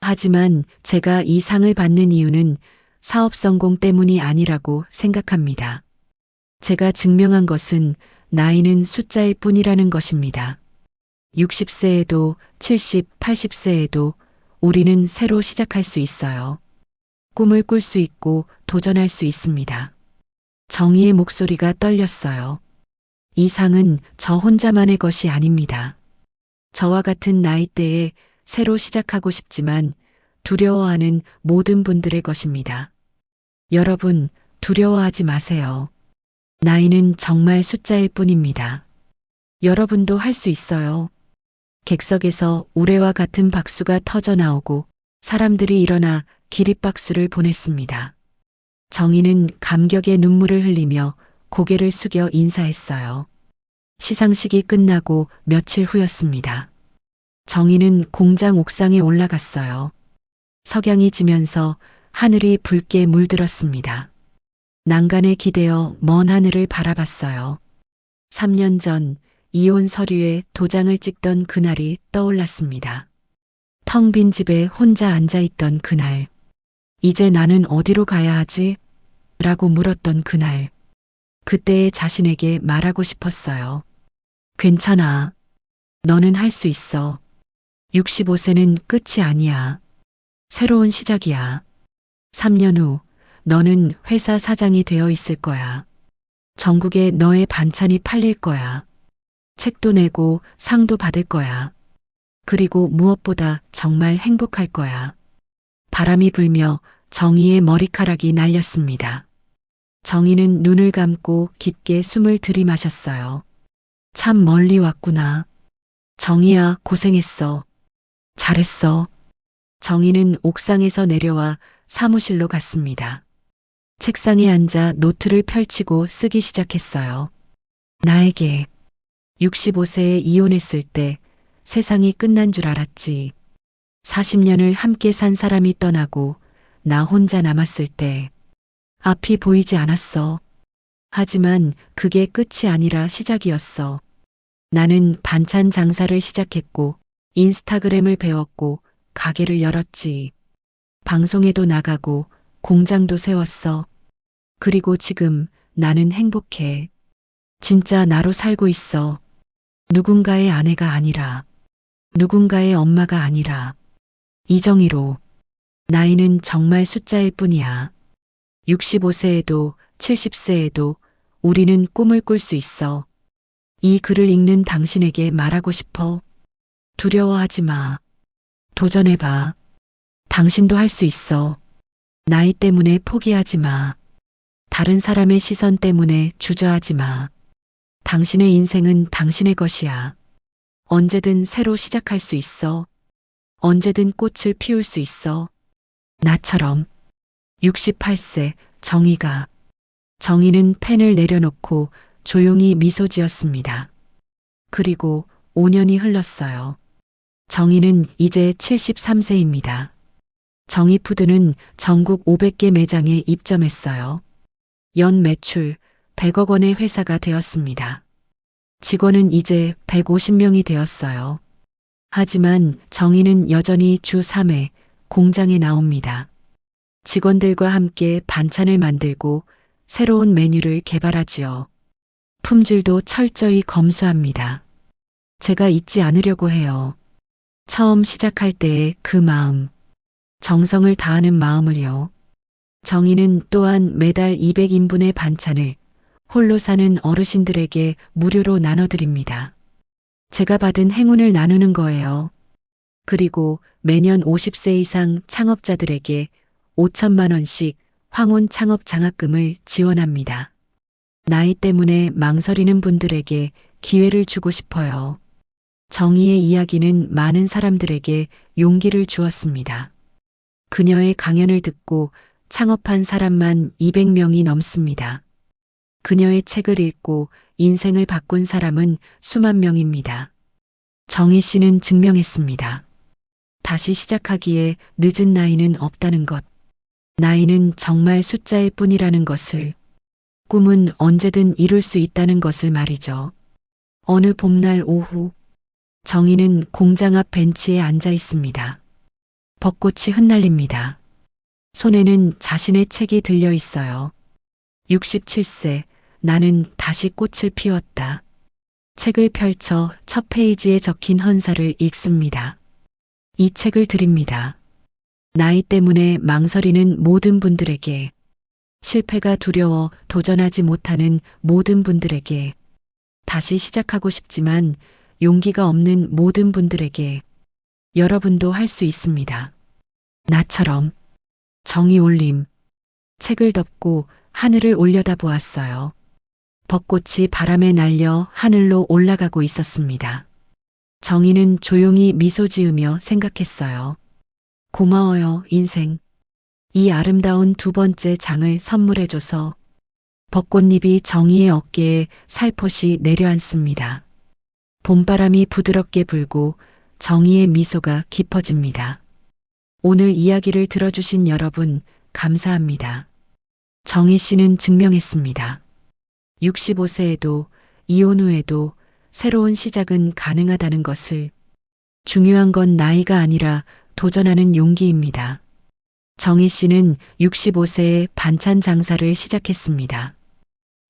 하지만 제가 이 상을 받는 이유는 사업 성공 때문이 아니라고 생각합니다. 제가 증명한 것은 나이는 숫자일 뿐이라는 것입니다. 60세에도 70, 80세에도 우리는 새로 시작할 수 있어요. 꿈을 꿀 수 있고 도전할 수 있습니다. 정의의 목소리가 떨렸어요. 이 상은 저 혼자만의 것이 아닙니다. 저와 같은 나이대에 새로 시작하고 싶지만 두려워하는 모든 분들의 것입니다. 여러분, 두려워하지 마세요. 나이는 정말 숫자일 뿐입니다. 여러분도 할 수 있어요. 객석에서 우레와 같은 박수가 터져 나오고 사람들이 일어나 기립박수를 보냈습니다. 정희는 감격의 눈물을 흘리며 고개를 숙여 인사했어요. 시상식이 끝나고 며칠 후였습니다. 정희는 공장 옥상에 올라갔어요. 석양이 지면서 하늘이 붉게 물들었습니다. 난간에 기대어 먼 하늘을 바라봤어요. 3년 전 이혼 서류에 도장을 찍던 그날이 떠올랐습니다. 텅 빈 집에 혼자 앉아있던 그날. 이제 나는 어디로 가야 하지? 라고 물었던 그날. 그때의 자신에게 말하고 싶었어요. 괜찮아. 너는 할 수 있어. 65세는 끝이 아니야. 새로운 시작이야. 3년 후 너는 회사 사장이 되어 있을 거야. 전국에 너의 반찬이 팔릴 거야. 책도 내고 상도 받을 거야. 그리고 무엇보다 정말 행복할 거야. 바람이 불며 정희의 머리카락이 날렸습니다. 정희는 눈을 감고 깊게 숨을 들이마셨어요. 참 멀리 왔구나. 정희야, 고생했어. 잘했어. 정희는 옥상에서 내려와 사무실로 갔습니다. 책상에 앉아 노트를 펼치고 쓰기 시작했어요. 나에게 65세에 이혼했을 때 세상이 끝난 줄 알았지. 40년을 함께 산 사람이 떠나고 나 혼자 남았을 때 앞이 보이지 않았어. 하지만 그게 끝이 아니라 시작이었어. 나는 반찬 장사를 시작했고 인스타그램을 배웠고 가게를 열었지. 방송에도 나가고 공장도 세웠어. 그리고 지금 나는 행복해. 진짜 나로 살고 있어. 누군가의 아내가 아니라, 누군가의 엄마가 아니라, 이정희로. 나이는 정말 숫자일 뿐이야. 65세에도 70세에도 우리는 꿈을 꿀 수 있어. 이 글을 읽는 당신에게 말하고 싶어. 두려워하지 마. 도전해봐. 당신도 할 수 있어. 나이 때문에 포기하지 마. 다른 사람의 시선 때문에 주저하지 마. 당신의 인생은 당신의 것이야. 언제든 새로 시작할 수 있어. 언제든 꽃을 피울 수 있어. 나처럼. 68세 정희가. 정희는 펜을 내려놓고 조용히 미소 지었습니다. 그리고 5년이 흘렀어요. 정희는 이제 73세입니다. 정희푸드는 전국 500개 매장에 입점했어요. 연 매출 100억 원의 회사가 되었습니다. 직원은 이제 150명이 되었어요. 하지만 정희는 여전히 주 3회 공장에 나옵니다. 직원들과 함께 반찬을 만들고 새로운 메뉴를 개발하지요. 품질도 철저히 검수합니다. 제가 잊지 않으려고 해요. 처음 시작할 때의 그 마음, 정성을 다하는 마음을요. 정희는 또한 매달 200인분의 반찬을 홀로 사는 어르신들에게 무료로 나눠드립니다. 제가 받은 행운을 나누는 거예요. 그리고 매년 50세 이상 창업자들에게 5천만 원씩 황혼 창업 장학금을 지원합니다. 나이 때문에 망설이는 분들에게 기회를 주고 싶어요. 정희의 이야기는 많은 사람들에게 용기를 주었습니다. 그녀의 강연을 듣고 창업한 사람만 200명이 넘습니다. 그녀의 책을 읽고 인생을 바꾼 사람은 수만 명입니다. 정희 씨는 증명했습니다. 다시 시작하기에 늦은 나이는 없다는 것. 나이는 정말 숫자일 뿐이라는 것을. 꿈은 언제든 이룰 수 있다는 것을 말이죠. 어느 봄날 오후, 정희는 공장 앞 벤치에 앉아 있습니다. 벚꽃이 흩날립니다. 손에는 자신의 책이 들려 있어요. 67세, 나는 다시 꽃을 피웠다. 책을 펼쳐 첫 페이지에 적힌 헌사를 읽습니다. 이 책을 드립니다. 나이 때문에 망설이는 모든 분들에게, 실패가 두려워 도전하지 못하는 모든 분들에게, 다시 시작하고 싶지만 용기가 없는 모든 분들에게, 여러분도 할 수 있습니다. 나처럼. 정희 올림. 책을 덮고 하늘을 올려다 보았어요. 벚꽃이 바람에 날려 하늘로 올라가고 있었습니다. 정희는 조용히 미소 지으며 생각했어요. 고마워요, 인생. 이 아름다운 두 번째 장을 선물해줘서 벚꽃잎이 정희의 어깨에 살포시 내려앉습니다. 봄바람이 부드럽게 불고 정희의 미소가 깊어집니다. 오늘 이야기를 들어주신 여러분, 감사합니다. 정희 씨는 증명했습니다. 65세에도 이혼 후에도 새로운 시작은 가능하다는 것을. 중요한 건 나이가 아니라 도전하는 용기입니다. 정희 씨는 65세에 반찬 장사를 시작했습니다.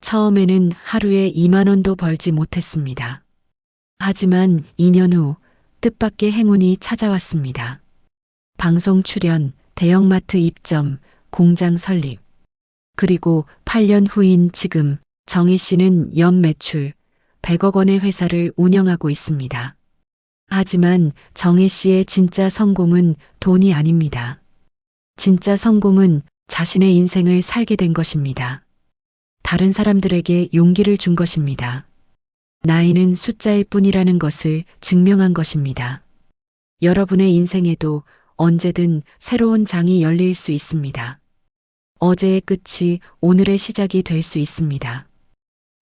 처음에는 하루에 2만 원도 벌지 못했습니다. 하지만 2년 후 뜻밖의 행운이 찾아왔습니다. 방송 출연, 대형마트 입점, 공장 설립. 그리고 8년 후인 지금 정희 씨는 연 매출 100억 원의 회사를 운영하고 있습니다. 하지만 정희 씨의 진짜 성공은 돈이 아닙니다. 진짜 성공은 자신의 인생을 살게 된 것입니다. 다른 사람들에게 용기를 준 것입니다. 나이는 숫자일 뿐이라는 것을 증명한 것입니다. 여러분의 인생에도 언제든 새로운 장이 열릴 수 있습니다. 어제의 끝이 오늘의 시작이 될 수 있습니다.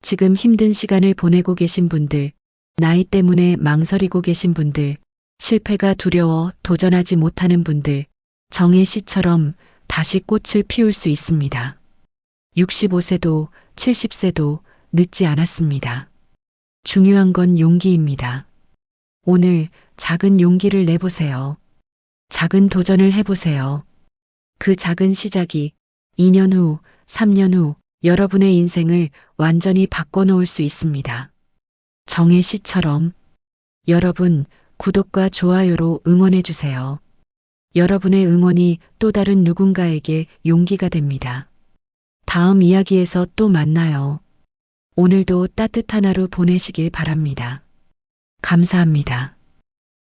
지금 힘든 시간을 보내고 계신 분들, 나이 때문에 망설이고 계신 분들, 실패가 두려워 도전하지 못하는 분들, 정희 씨처럼 다시 꽃을 피울 수 있습니다. 65세도 70세도 늦지 않았습니다. 중요한 건 용기입니다. 오늘 작은 용기를 내보세요. 작은 도전을 해보세요. 그 작은 시작이 2년 후, 3년 후 여러분의 인생을 완전히 바꿔놓을 수 있습니다. 정희 씨처럼. 여러분, 구독과 좋아요로 응원해주세요. 여러분의 응원이 또 다른 누군가에게 용기가 됩니다. 다음 이야기에서 또 만나요. 오늘도 따뜻한 하루 보내시길 바랍니다. 감사합니다.